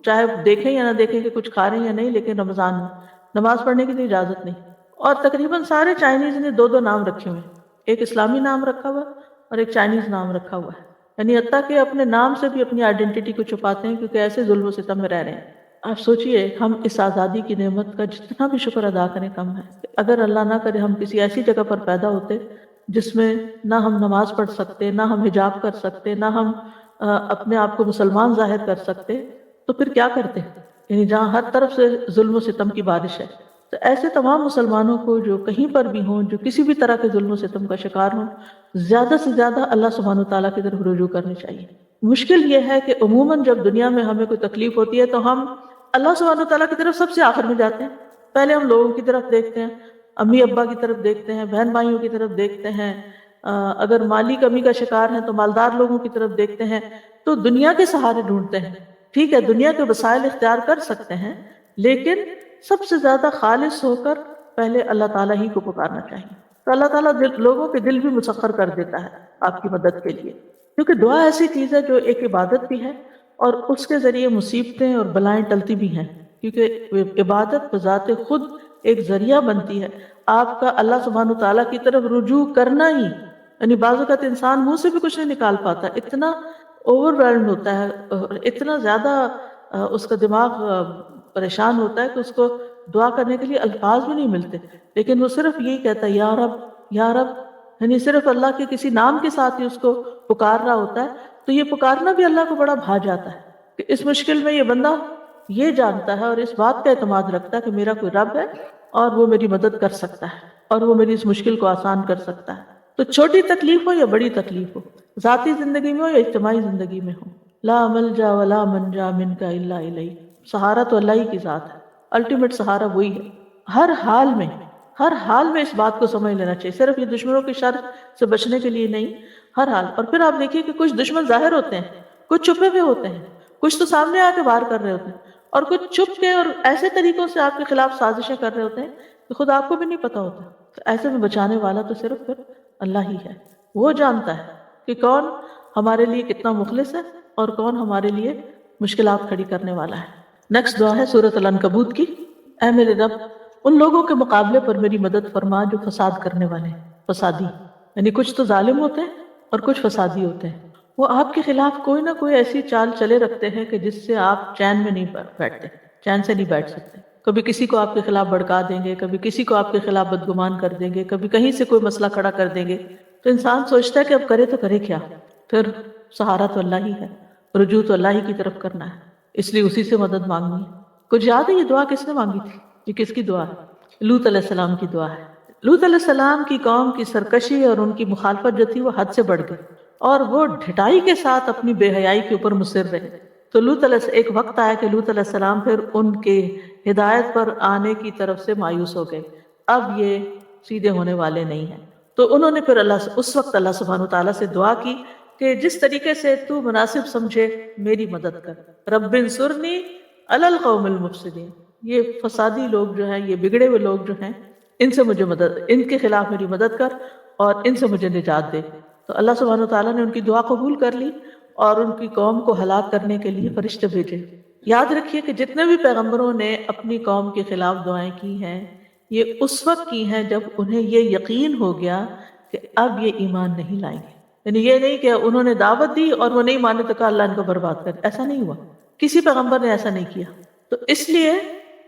چاہے دیکھیں یا نہ دیکھیں کہ کچھ کھا رہے ہیں یا نہیں، لیکن رمضان میں نماز پڑھنے کی تو اجازت نہیں. اور تقریباً سارے چائنیز نے دو نام رکھے ہوئے ہیں، ایک اسلامی نام رکھا ہوا اور ایک چائنیز نام رکھا ہوا ہے. یعنی حتیٰ کہ اپنے نام سے بھی اپنی آئیڈینٹی کو چھپاتے ہیں کیونکہ ایسے ظلم و ستم میں رہ رہے ہیں. آپ سوچئے ہم اس آزادی کی نعمت کا جتنا بھی شکر ادا کریں کم ہے. اگر اللہ نہ کرے ہم کسی ایسی جگہ پر پیدا ہوتے جس میں نہ ہم نماز پڑھ سکتے، نہ ہم حجاب کر سکتے، نہ ہم اپنے آپ کو مسلمان ظاہر کر سکتے، تو پھر کیا کرتے؟ یعنی جہاں ہر طرف سے ظلم و ستم کی بارش ہے. تو ایسے تمام مسلمانوں کو جو کہیں پر بھی ہوں، جو کسی بھی طرح کے ظلم و ستم کا شکار ہوں، زیادہ سے زیادہ اللہ سبحانہ تعالیٰ کی طرف رجوع کرنی چاہیے. مشکل یہ ہے کہ عموماً جب دنیا میں ہمیں کوئی تکلیف ہوتی ہے تو ہم اللہ سبحانہ تعالیٰ کی طرف سب سے آخر میں جاتے ہیں. پہلے ہم لوگوں کی طرف دیکھتے ہیں، امی ابا کی طرف دیکھتے ہیں، بہن بھائیوں کی طرف دیکھتے ہیں، اگر مالی کمی کا شکار ہیں تو مالدار لوگوں کی طرف دیکھتے ہیں. تو دنیا کے سہارے ڈھونڈتے ہیں. ٹھیک ہے، دنیا کے وسائل اختیار کر سکتے ہیں، لیکن سب سے زیادہ خالص ہو کر پہلے اللہ تعالیٰ ہی کو پکارنا چاہیے. تو اللہ تعالیٰ لوگوں کے دل بھی مسخر کر دیتا ہے آپ کی مدد کے لیے، کیونکہ دعا ایسی چیز ہے جو ایک عبادت بھی ہے اور اس کے ذریعے مصیبتیں اور بلائیں ٹلتی بھی ہیں. کیونکہ عبادت بذات خود ایک ذریعہ بنتی ہے آپ کا اللہ سبحانہ تعالیٰ کی طرف رجوع کرنا ہی. یعنی بعض اوقات انسان منہ سے بھی کچھ نہیں نکال پاتا، اتنا اوور ویلڈ ہوتا ہے، اتنا زیادہ اس کا دماغ پریشان ہوتا ہے کہ اس کو دعا کرنے کے لیے الفاظ بھی نہیں ملتے، لیکن وہ صرف یہی کہتا ہے یا رب یا رب، یعنی صرف اللہ کے کسی نام کے ساتھ ہی اس کو پکار رہا ہوتا ہے. تو یہ پکارنا بھی اللہ کو بڑا بھا جاتا ہے کہ اس مشکل میں یہ بندہ یہ جانتا ہے اور اس بات کا اعتماد رکھتا ہے کہ میرا کوئی رب ہے اور وہ میری مدد کر سکتا ہے اور وہ میری اس مشکل کو آسان کر سکتا ہے. تو چھوٹی تکلیف ہو یا بڑی تکلیف ہو، ذاتی زندگی میں ہو یا اجتماعی زندگی میں ہو، لا ملجا ولا منجا منک الا الیک، سہارا تو اللہ ہی کی ذات ہے، الٹیمیٹ سہارا وہی ہے. ہر حال میں اس بات کو سمجھ لینا چاہیے، صرف یہ دشمنوں کے شر سے بچنے کے لیے نہیں، ہر حال. اور پھر آپ دیکھیے کہ کچھ دشمن ظاہر ہوتے ہیں، کچھ چھپے ہوئے ہوتے ہیں، کچھ تو سامنے آ کے وار کر رہے ہوتے ہیں، اور کچھ چھپ کے اور ایسے طریقوں سے آپ کے خلاف سازشیں کر رہے ہوتے ہیں کہ خود آپ کو بھی نہیں پتا ہوتا. تو ایسے میں بچانے والا تو صرف پھر اللہ ہی ہے. وہ جانتا ہے کہ کون ہمارے لیے کتنا مخلص ہے اور کون ہمارے لیے مشکلات کھڑی کرنے والا ہے. نیکسٹ دعا ہے سورۃ العنکبوت کی. اے میرے رب ان لوگوں کے مقابلے پر میری مدد فرما جو فساد کرنے والے ہیں، فسادی، یعنی کچھ تو ظالم ہوتے ہیں اور کچھ فسادی ہوتے ہیں. وہ آپ کے خلاف کوئی نہ کوئی ایسی چال چلے رکھتے ہیں کہ جس سے آپ چین میں نہیں بیٹھتے، چین سے نہیں بیٹھ سکتے. کبھی کسی کو آپ کے خلاف بھڑکا دیں گے، کبھی کسی کو آپ کے خلاف بدگمان کر دیں گے، کبھی کہیں سے کوئی مسئلہ کھڑا کر دیں گے. تو انسان سوچتا ہے کہ اب کرے تو کرے کیا. پھر سہارا تو اللہ ہی ہے، رجوع تو اللہ ہی کی طرف کرنا ہے، اس لیے اسی سے مدد مانگنی ہے. کچھ یاد ہے یہ دعا کس نے مانگی تھی؟ یہ کس کی دعا ہے؟ لوط علیہ السلام کی دعا ہے. لوط علیہ السلام کی قوم کی سرکشی اور ان کی مخالفت جو تھی وہ حد سے بڑھ گئی اور وہ ڈھٹائی کے ساتھ اپنی بے حیائی کے اوپر مصر رہے. تو ایک وقت آیا کہ لوط علیہ السلام پھر ان کے ہدایت پر آنے کی طرف سے مایوس ہو گئے، اب یہ سیدھے ہونے والے نہیں ہیں. تو انہوں نے پھر اس وقت اللہ سبحانہ تعالیٰ سے دعا کی کہ جس طریقے سے تو مناسب سمجھے میری مدد کر. رب انصرنی علی القوم المفسدین، یہ فسادی لوگ جو ہیں، یہ بگڑے ہوئے لوگ جو ہیں، ان سے مجھے مدد، ان کے خلاف میری مدد کر اور ان سے مجھے نجات دے. تو اللہ سبحانہ تعالیٰ نے ان کی دعا قبول کر لی اور ان کی قوم کو ہلاک کرنے کے لیے فرشتے بھیجے. یاد رکھیے کہ جتنے بھی پیغمبروں نے اپنی قوم کے خلاف دعائیں کی ہیں یہ اس وقت کی ہیں جب انہیں یہ یقین ہو گیا کہ اب یہ ایمان نہیں لائیں گے. یعنی یہ نہیں کہ انہوں نے دعوت دی اور وہ نہیں مانے تو کہا اللہ ان کو برباد کر. ایسا نہیں ہوا، کسی پیغمبر نے ایسا نہیں کیا. تو اس لیے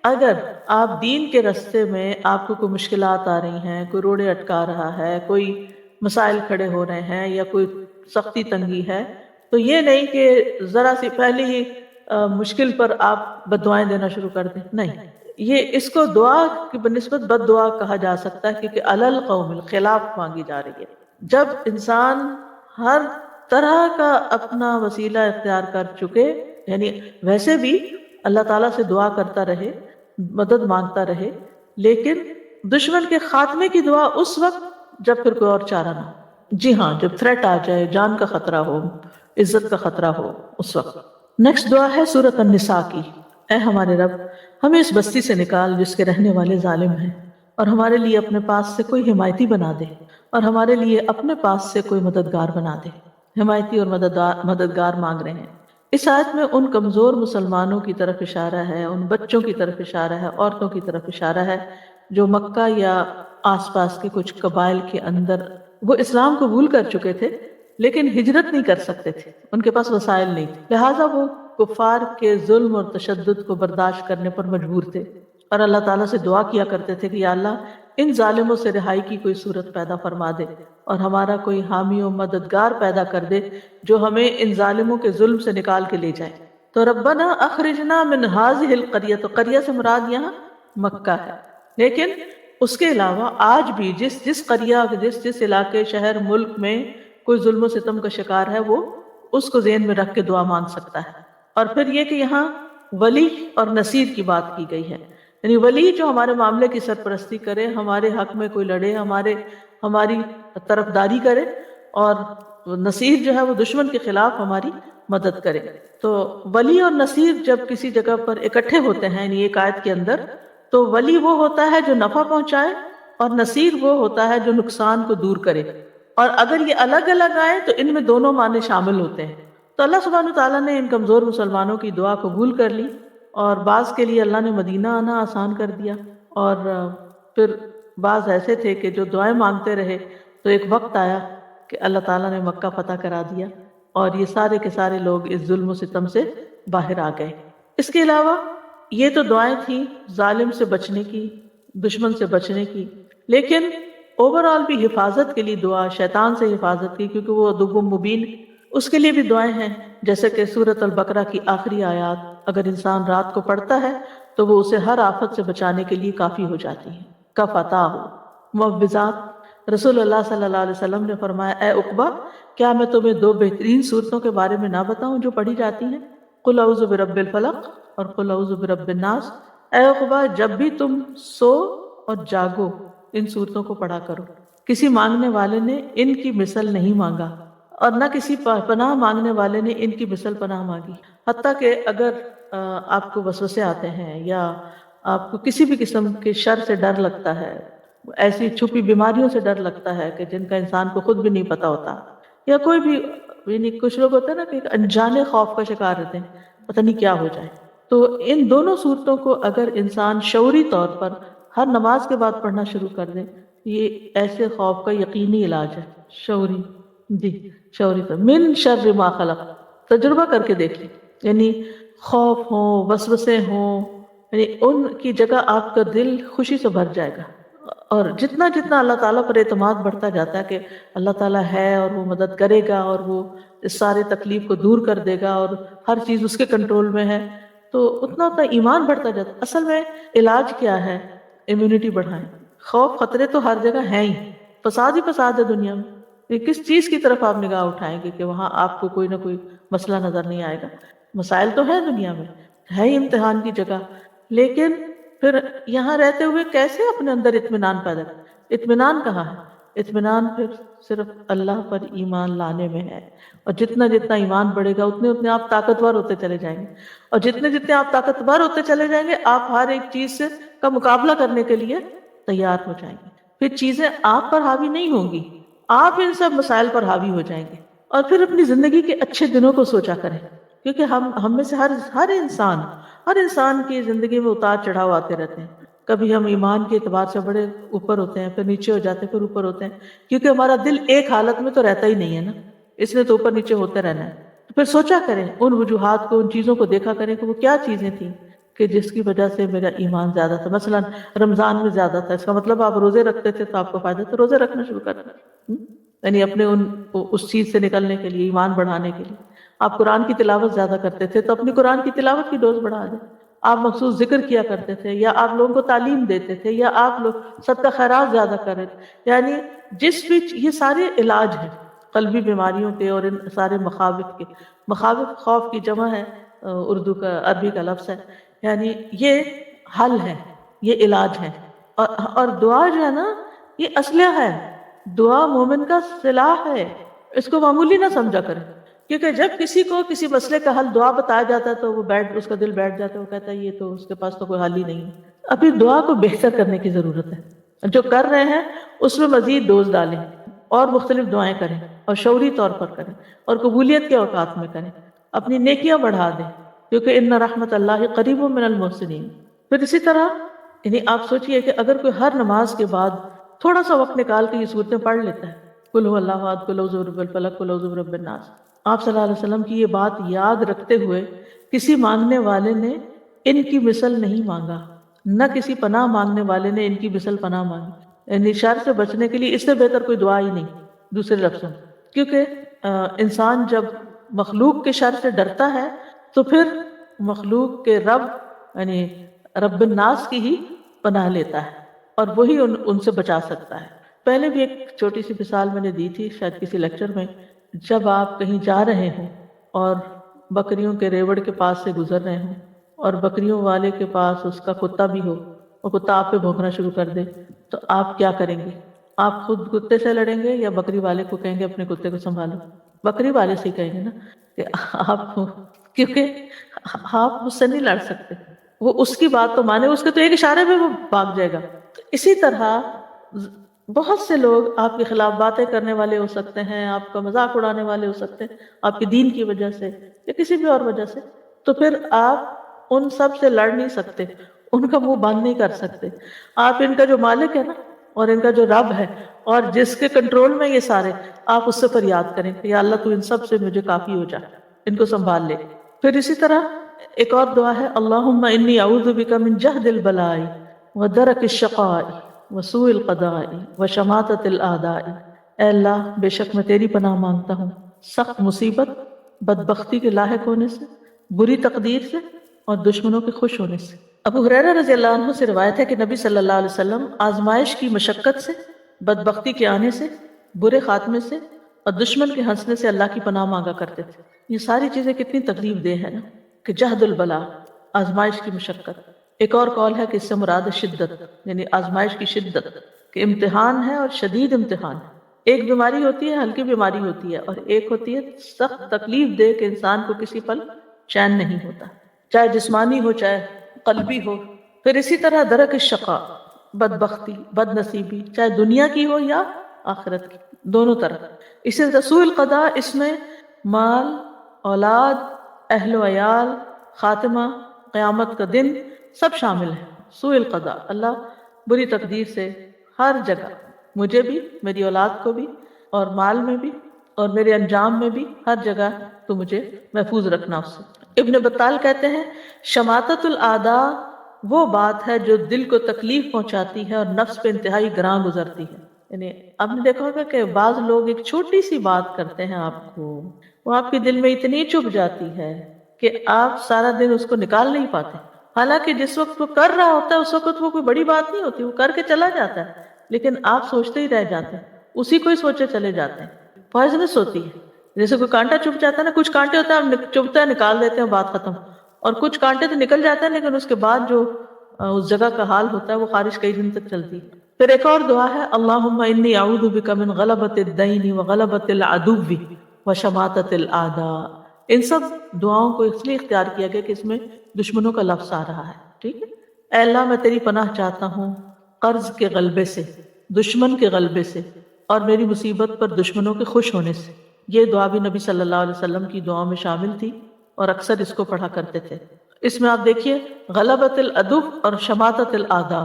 اگر آپ دین کے راستے میں آپ کو کوئی مشکلات آ رہی ہیں، کوئی روڑے اٹکا رہا ہے، کوئی مسائل کھڑے ہو رہے ہیں یا کوئی سختی تنگی ہے، تو یہ نہیں کہ ذرا سی پہلی ہی مشکل پر آپ بد دعائیں دینا شروع کر دیں. نہیں، یہ اس کو دعا کی بنسبت بد دعا کہا جا سکتا ہے کیونکہ علی القوم الخلاف مانگی جا رہی ہے. جب انسان ہر طرح کا اپنا وسیلہ اختیار کر چکے، یعنی ویسے بھی اللہ تعالیٰ سے دعا کرتا رہے، مدد مانگتا رہے، لیکن دشمن کے خاتمے کی دعا اس وقت جب پھر کوئی اور چارہ نہ ہو. جی ہاں، جب تھریٹ آ جائے، جان کا خطرہ ہو، عزت کا خطرہ ہو، اس وقت. نیکسٹ دعا ہے سورۃ النساء کی. اے ہمارے رب ہمیں اس بستی سے نکال جس کے رہنے والے ظالم ہیں، اور ہمارے لیے اپنے پاس سے کوئی حمایتی بنا دے، اور ہمارے لیے اپنے پاس سے کوئی مددگار بنا دے. حمایتی اور مددگار مانگ رہے ہیں. اس آیت میں ان کمزور مسلمانوں کی طرف اشارہ ہے، ان بچوں کی طرف اشارہ ہے، عورتوں کی طرف اشارہ ہے جو مکہ یا آس پاس کے کچھ قبائل کے اندر وہ اسلام قبول کر چکے تھے لیکن ہجرت نہیں کر سکتے تھے، ان کے پاس وسائل نہیں تھے، لہٰذا وہ کفار کے ظلم اور تشدد کو برداشت کرنے پر مجبور تھے اور اللہ تعالیٰ سے دعا کیا کرتے تھے کہ یا اللہ ان ظالموں سے رہائی کی کوئی صورت پیدا فرما دے اور ہمارا کوئی حامی و مددگار پیدا کر دے جو ہمیں ان ظالموں کے ظلم سے نکال کے لے جائے. تو ربنا اخرجنا من هذه القریہ، تو قریہ سے مراد یہاں مکہ ہے، لیکن اس کے علاوہ آج بھی جس قریہ، جس علاقے، شہر، ملک میں کوئی ظلم و ستم کا شکار ہے وہ اس کو ذہن میں رکھ کے دعا مانگ سکتا ہے. اور پھر یہ کہ یہاں ولی اور نصیر کی بات کی گئی ہے، یعنی ولی جو ہمارے معاملے کی سرپرستی کرے، ہمارے حق میں کوئی لڑے، ہماری طرفداری کرے، اور نصیر جو ہے وہ دشمن کے خلاف ہماری مدد کرے. تو ولی اور نصیر جب کسی جگہ پر اکٹھے ہوتے ہیں یعنی ایک آیت کے اندر، تو ولی وہ ہوتا ہے جو نفع پہنچائے اور نصیر وہ ہوتا ہے جو نقصان کو دور کرے. اور اگر یہ الگ الگ آئے تو ان میں دونوں معنی شامل ہوتے ہیں. تو اللہ سبحانہ تعالیٰ نے ان کمزور مسلمانوں کی دعا قبول کر لی اور بعض کے لیے اللہ نے مدینہ آنا آسان کر دیا اور پھر بعض ایسے تھے کہ جو دعائیں مانگتے رہے تو ایک وقت آیا کہ اللہ تعالیٰ نے مکہ فتح کرا دیا اور یہ سارے کے سارے لوگ اس ظلم و ستم سے باہر آ گئے۔ اس کے علاوہ یہ تو دعائیں تھیں ظالم سے بچنے کی، دشمن سے بچنے کی، لیکن اوورآل بھی حفاظت کے لیے دعا، شیطان سے حفاظت کی، کیونکہ وہ عدو مبین، اس کے لیے بھی دعائیں ہیں، جیسے کہ سورۃ البقرہ کی آخری آیات اگر انسان رات کو پڑھتا ہے تو وہ اسے ہر آفت سے بچانے کے لیے کافی ہو جاتی ہیں۔ کفتاہ معوذات، رسول اللہ صلی اللہ علیہ وسلم نے فرمایا، اے عقبہ کیا میں تمہیں دو بہترین صورتوں کے بارے میں نہ بتاؤں جو پڑھی جاتی ہیں؟ قل اعوذ برب الفلق اور قل اعوذ برب الناس۔ اے عقبہ جب بھی تم سو اور جاگو ان صورتوں کو پڑھا کرو۔ کسی مانگنے والے نے ان کی مثل نہیں مانگا اور نہ کسی پناہ مانگنے والے نے ان کی مثل پناہ مانگی، حتیٰ کہ اگر آپ کو وسوسے آتے ہیں یا آپ کو کسی بھی قسم کے شر سے ڈر لگتا ہے، ایسی چھپی بیماریوں سے ڈر لگتا ہے کہ جن کا انسان کو خود بھی نہیں پتا ہوتا، یا کوئی بھی، یعنی کچھ لوگ ہوتے ہیں نا کہ ایک انجانے خوف کا شکار رہتے ہیں، پتہ نہیں کیا ہو جائے، تو ان دونوں صورتوں کو اگر انسان شعوری طور پر ہر نماز کے بعد پڑھنا شروع کر دے، یہ ایسے خوف کا یقینی علاج ہے، شعوری، جی شعوری طور من شر ما خلق، تجربہ کر کے دیکھ لیں، یعنی خوف ہوں، وسوسے ہوں، یعنی ان کی جگہ آپ کا دل خوشی سے بھر جائے گا، اور جتنا جتنا اللہ تعالیٰ پر اعتماد بڑھتا جاتا ہے کہ اللہ تعالیٰ ہے اور وہ مدد کرے گا اور وہ اس سارے تکلیف کو دور کر دے گا اور ہر چیز اس کے کنٹرول میں ہے، تو اتنا اتنا ایمان بڑھتا جاتا ہے۔ اصل میں علاج کیا ہے؟ امیونٹی بڑھائیں۔ خوف خطرے تو ہر جگہ ہیں ہی، فساد ہی فساد ہے دنیا میں، یہ کس چیز کی طرف آپ نگاہ اٹھائیں گے کہ وہاں آپ کو کوئی نہ کوئی مسئلہ نظر نہیں آئے گا؟ مسائل تو ہیں دنیا میں، ہے ہی امتحان کی جگہ، لیکن پھر یہاں رہتے ہوئے کیسے اپنے اندر اطمینان پیدا کریں؟ اطمینان کہاں ہے؟ اطمینان پھر صرف اللہ پر ایمان لانے میں ہے، اور جتنا جتنا ایمان بڑھے گا اتنے اتنے آپ طاقتور ہوتے چلے جائیں گے، اور جتنے جتنے آپ طاقتور ہوتے چلے جائیں گے آپ ہر ایک چیز سے کا مقابلہ کرنے کے لیے تیار ہو جائیں گے، پھر چیزیں آپ پر حاوی نہیں ہوں گی، آپ ان سب مسائل پر حاوی ہو جائیں گے۔ اور پھر اپنی زندگی کے اچھے دنوں کو سوچا کریں، کیونکہ ہم میں سے ہر انسان کی زندگی میں اتار چڑھاؤ آتے رہتے ہیں، کبھی ہم ایمان کے اعتبار سے بڑے اوپر ہوتے ہیں، پھر نیچے ہو جاتے ہیں، پھر اوپر ہوتے ہیں، کیونکہ ہمارا دل ایک حالت میں تو رہتا ہی نہیں ہے نا، اس نے تو اوپر نیچے ہوتے رہنا ہے۔ تو پھر سوچا کریں ان وجوہات کو، ان چیزوں کو دیکھا کریں کہ وہ کیا چیزیں تھیں کہ جس کی وجہ سے میرا ایمان زیادہ تھا۔ مثلا رمضان میں زیادہ تھا، اس کا مطلب آپ روزے رکھتے تھے تو آپ کو فائدہ تھا، روزے رکھنا شروع کرنا، یعنی اپنے اس چیز سے نکلنے کے لیے، ایمان بڑھانے کے لیے۔ آپ قرآن کی تلاوت زیادہ کرتے تھے تو اپنی قرآن کی تلاوت کی ڈوز بڑھا دیں۔ آپ مخصوص ذکر کیا کرتے تھے، یا آپ لوگوں کو تعلیم دیتے تھے، یا آپ لوگ صدقہ خیرات زیادہ کر رہے تھے، یعنی جس بھی یہ سارے علاج ہیں قلبی بیماریوں کے اور ان سارے مخاوف کے۔ مخاوف خوف کی جمع ہے، اردو کا عربی کا لفظ ہے، یعنی یہ حل ہے، یہ علاج ہے، اور دعا جو ہے نا یہ اسلحہ ہے، دعا مومن کا سلاح ہے، اس کو معمولی نہ سمجھا کریں، کیونکہ جب کسی کو کسی مسئلے کا حل دعا بتایا جاتا ہے تو وہ اس کا دل بیٹھ جاتا ہے، وہ کہتا ہے یہ تو اس کے پاس تو کوئی حل ہی نہیں ہے۔ ابھی دعا کو بہتر کرنے کی ضرورت ہے، جو کر رہے ہیں اس میں مزید ڈوز ڈالیں اور مختلف دعائیں کریں، اور شعوری طور پر کریں، اور قبولیت کے اوقات میں کریں، اپنی نیکیاں بڑھا دیں، کیونکہ ان رحمت اللہ قریب من المحسنین۔ پھر اسی طرح یعنی آپ سوچئے کہ اگر کوئی ہر نماز کے بعد تھوڑا سا وقت نکال کے یہ صورتیں پڑھ لیتا ہے، قل هو اللہ احد، قل اعوذ برب الفلق، قل اعوذ برب الناس، آپ صلی اللہ علیہ وسلم کی یہ بات یاد رکھتے ہوئے کسی مانگنے والے نے ان کی مثل نہیں مانگا، نہ کسی پناہ مانگنے والے نے ان کی مثل پناہ مانگی، یعنی شر سے بچنے کے لیے اس سے بہتر کوئی دعا ہی نہیں، دوسرے لفظوں میں، کیونکہ انسان جب مخلوق کے شر سے ڈرتا ہے تو پھر مخلوق کے رب یعنی رب الناس کی ہی پناہ لیتا ہے، اور وہی ان سے بچا سکتا ہے۔ پہلے بھی ایک چھوٹی سی مثال میں نے دی تھی شاید کسی لیکچر میں، جب آپ کہیں جا رہے ہوں اور بکریوں کے ریوڑ کے پاس سے گزر رہے ہوں اور بکریوں والے کے پاس اس کا کتا بھی ہو، اور کتا آپ پہ بھونکنا شروع کر دے، تو آپ کیا کریں گے؟ آپ خود کتے سے لڑیں گے یا بکری والے کو کہیں گے اپنے کتے کو سنبھالو؟ بکری والے سے ہی کہیں گے نا کہ آپ، کیونکہ آپ مجھ سے نہیں لڑ سکتے، وہ اس کی بات تو مانے، اس کے تو ایک اشارے میں وہ بھاگ جائے گا۔ اسی طرح بہت سے لوگ آپ کے خلاف باتیں کرنے والے ہو سکتے ہیں، آپ کا مذاق اڑانے والے ہو سکتے ہیں آپ کے دین کی وجہ سے یا کسی بھی اور وجہ سے، تو پھر آپ ان سب سے لڑ نہیں سکتے، ان کا منہ بند نہیں کر سکتے. آپ ان کا جو مالک ہے نا اور ان کا جو رب ہے اور جس کے کنٹرول میں یہ سارے، آپ اس سے فریاد کریں کہ یا اللہ تو ان سب سے مجھے کافی ہو جا، ان کو سنبھال لے. پھر اسی طرح ایک اور دعا ہے، اللہم انی اعوذ بک من جہد البلاء ودرک الشقاء وسوء القضاء وشماتۃ الاعداء. اے اللہ بے شک میں تیری پناہ مانگتا ہوں سخت مصیبت، بدبختی کے لاحق ہونے سے، بری تقدیر سے اور دشمنوں کے خوش ہونے سے. ابو ہریرہ رضی اللہ عنہ سے روایت ہے کہ نبی صلی اللہ علیہ وسلم آزمائش کی مشقت سے، بدبختی کے آنے سے، برے خاتمے سے اور دشمن کے ہنسنے سے اللہ کی پناہ مانگا کرتے تھے. یہ ساری چیزیں کتنی تکلیف دہ ہے نا، کہ جہد البلا، آزمائش کی مشقت. ایک اور قول ہے کہ اس سے مراد شدت، یعنی آزمائش کی شدت، کہ امتحان ہے اور شدید امتحان ہے. ایک بیماری ہوتی ہے، ہلکی بیماری ہوتی ہے، اور ایک ہوتی ہے سخت تکلیف دے کہ انسان کو کسی پل چین نہیں ہوتا، چاہے جسمانی ہو چاہے قلبی ہو. پھر اسی طرح درک الشقاء، بدبختی، بد نصیبی، چاہے دنیا کی ہو یا آخرت کی، دونوں طرح. اسی طرح سوء القضاء، اس میں مال، اولاد، اہل و عیال، خاتمہ، قیامت کا دن سب شامل ہے. سوء القضاء، اللہ بری تقدیر سے ہر جگہ، مجھے بھی، میری اولاد کو بھی، اور مال میں بھی، اور میرے انجام میں بھی، ہر جگہ تو مجھے محفوظ رکھنا اس سے. ابن بطال کہتے ہیں شماتت الاعداء وہ بات ہے جو دل کو تکلیف پہنچاتی ہے اور نفس پہ انتہائی گراں گزرتی ہے. یعنی آپ نے دیکھا ہوگا کہ بعض لوگ ایک چھوٹی سی بات کرتے ہیں آپ کو، وہ آپ کے دل میں اتنی چبھ جاتی ہے کہ آپ سارا دن اس کو نکال نہیں پاتے. حالانکہ جس وقت وہ کر رہا ہوتا ہے اس وقت وہ کوئی بڑی بات نہیں ہوتی، وہ کر کے چلا جاتا ہے، لیکن آپ سوچتے ہی رہ جاتے ہیں، اسی کو ہی سوچے چلے جاتے ہیں. پوائزنس ہوتی ہے. جیسے کوئی کانٹا چبھ جاتا ہے نا، کچھ کانٹے ہوتے ہیں ہم چبھتا ہے نکال دیتے ہیں بات ختم، اور کچھ کانٹے تو نکل جاتے ہیں لیکن اس کے بعد جو اس جگہ کا حال ہوتا ہے وہ خارش کئی دن تک چلتی ہے. پھر ایک اور دعا ہے، اللہم انی اعوذ بک من غلبۃ الدین وغلبۃ العدو وشماتۃ الاعداء. ان سب دعاؤں کو اس لیے اختیار کیا گیا کہ اس میں دشمنوں کا لفظ آ رہا ہے. ٹھیک ہے. اے اللہ میں تیری پناہ چاہتا ہوں قرض کے غلبے سے، دشمن کے غلبے سے، اور میری مصیبت پر دشمنوں کے خوش ہونے سے. یہ دعا بھی نبی صلی اللہ علیہ وسلم کی دعاؤں میں شامل تھی اور اکثر اس کو پڑھا کرتے تھے. اس میں آپ دیکھیے غلبۃ العدو اور شماتۃ الاعداء،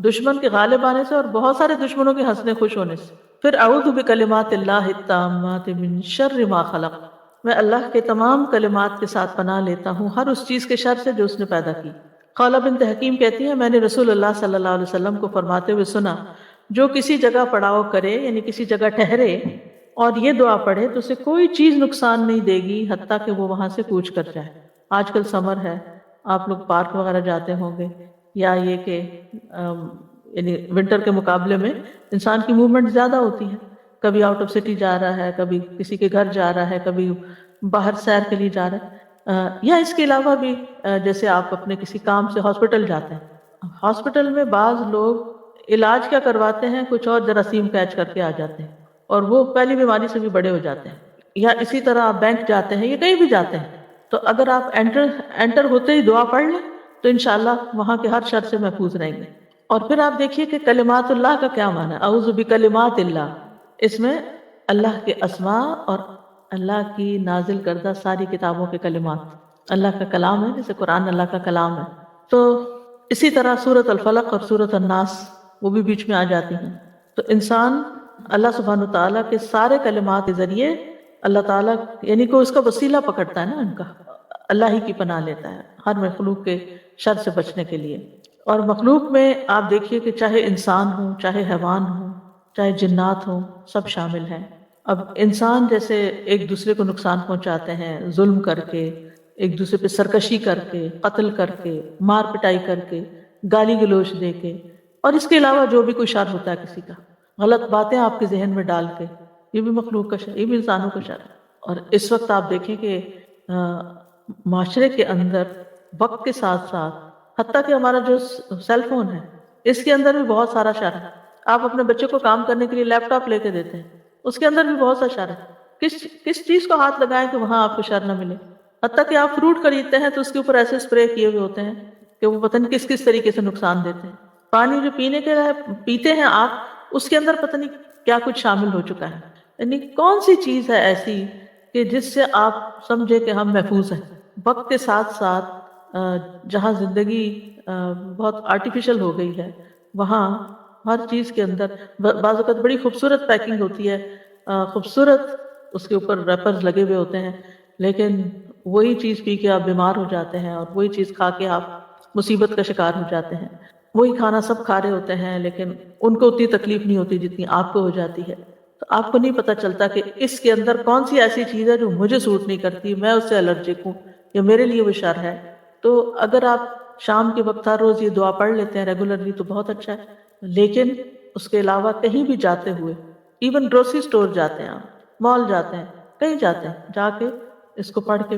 دشمن کے غالب آنے سے اور بہت سارے دشمنوں کے ہنسنے خوش ہونے سے. پھر اعوذ بکلمات اللہ التامات من شر ما خلق، میں اللہ کے تمام کلمات کے ساتھ پناہ لیتا ہوں ہر اس چیز کے شر سے جو اس نے پیدا کی. خولہ بنت حکیم کہتی ہے میں نے رسول اللہ صلی اللہ علیہ وسلم کو فرماتے ہوئے سنا، جو کسی جگہ پڑاؤ کرے، یعنی کسی جگہ ٹھہرے اور یہ دعا پڑھے تو اسے کوئی چیز نقصان نہیں دے گی حتیٰ کہ وہ وہاں سے کوچ کر جائے. آج کل سمر ہے، آپ لوگ پارک وغیرہ جاتے ہوں گے، یا یہ کہ یعنی ونٹر کے مقابلے میں انسان کی موومنٹ زیادہ ہوتی ہے، کبھی آؤٹ آف سٹی جا رہا ہے، کبھی کسی کے گھر جا رہا ہے، کبھی باہر سیر کے لیے جا رہا ہے، یا اس کے علاوہ بھی جیسے آپ اپنے کسی کام سے ہاسپٹل جاتے ہیں. ہاسپٹل میں بعض لوگ علاج کیا کرواتے ہیں، کچھ اور جراثیم کیچ کر کے آ جاتے ہیں اور وہ پہلی بیماری سے بھی بڑے ہو جاتے ہیں. یا اسی طرح آپ بینک جاتے ہیں یا کہیں بھی جاتے ہیں تو اگر آپ انٹر ہوتے ہی دعا پڑھ لیں تو انشاءاللہ وہاں کے ہر شر سے محفوظ رہیں گے. اور پھر آپ دیکھیے کہ کلمات اللہ کا کیا معنی ہے، اعوذ بکلمات اللہ. اس میں اللہ کے اسماء اور اللہ کی نازل کردہ ساری کتابوں کے کلمات، اللہ کا کلام ہے، جیسے قرآن اللہ کا کلام ہے. تو اسی طرح سورۃ الفلق اور سورۃ الناس وہ بھی بیچ میں آ جاتی ہیں. تو انسان اللہ سبحانہ تعالیٰ کے سارے کلمات کے ذریعے اللہ تعالیٰ یعنی کہ اس کا وسیلہ پکڑتا ہے نا، ان کا اللہ ہی کی پناہ لیتا ہے ہر مخلوق کے شر سے بچنے کے لیے. اور مخلوق میں آپ دیکھیے کہ چاہے انسان ہوں، چاہے حیوان ہوں، چاہے جنات ہوں، سب شامل ہیں. اب انسان جیسے ایک دوسرے کو نقصان پہنچاتے ہیں ظلم کر کے، ایک دوسرے پہ سرکشی کر کے، قتل کر کے، مار پٹائی کر کے، گالی گلوچ دے کے، اور اس کے علاوہ جو بھی کوئی شر ہوتا ہے کسی کا، غلط باتیں آپ کے ذہن میں ڈال کے، یہ بھی مخلوق کا شر، یہ بھی انسانوں کا شر ہے. اور اس وقت آپ دیکھیں کہ معاشرے کے اندر وقت کے ساتھ ساتھ حتیٰ کہ ہمارا جو سیل فون ہے اس کے اندر بھی بہت سارا شر ہے. آپ اپنے بچے کو کام کرنے کے لیے لیپ ٹاپ لے کے دیتے ہیں، اس کے اندر بھی بہت سا شر ہے. کس چیز کو ہاتھ لگائیں کہ وہاں آپ کو شر نہ ملے. حتیٰ کہ آپ فروٹ خریدتے ہیں تو اس کے اوپر ایسے اسپرے کیے ہوئے ہوتے ہیں کہ وہ پتہ نہیں کس طریقے سے نقصان دیتے ہیں. پانی جو پینے کے پیتے ہیں آپ، اس کے اندر پتہ نہیں کیا کچھ شامل ہو چکا ہے. یعنی کون سی چیز ہے ایسی کہ جس سے آپ سمجھے کہ ہم محفوظ ہیں. وقت کے ساتھ ساتھ جہاں زندگی بہت آرٹیفیشل ہو گئی ہے، وہاں ہر چیز کے اندر بعض اوقات بڑی خوبصورت پیکنگ ہوتی ہے، خوبصورت اس کے اوپر ریپرز لگے ہوئے ہوتے ہیں، لیکن وہی چیز پی کے آپ بیمار ہو جاتے ہیں، اور وہی چیز کھا کے آپ مصیبت کا شکار ہو جاتے ہیں۔ وہی کھانا سب کھا رہے ہوتے ہیں، لیکن ان کو اتنی تکلیف نہیں ہوتی جتنی آپ کو ہو جاتی ہے۔ تو آپ کو نہیں پتہ چلتا کہ اس کے اندر کون سی ایسی چیز ہے جو مجھے سوٹ نہیں کرتی، میں اس سے الرجک ہوں یا میرے لیے وہ شر ہے۔ تو اگر آپ شام کے وقت ہر روز یہ دعا پڑھ لیتے ہیں ریگولرلی تو بہت اچھا ہے، لیکن اس کے علاوہ کہیں بھی جاتے ہوئے، ایون گروسری سٹور جاتے ہیں، آپ مال جاتے ہیں، کہیں جاتے ہیں، جا کے اس کو پڑھ کے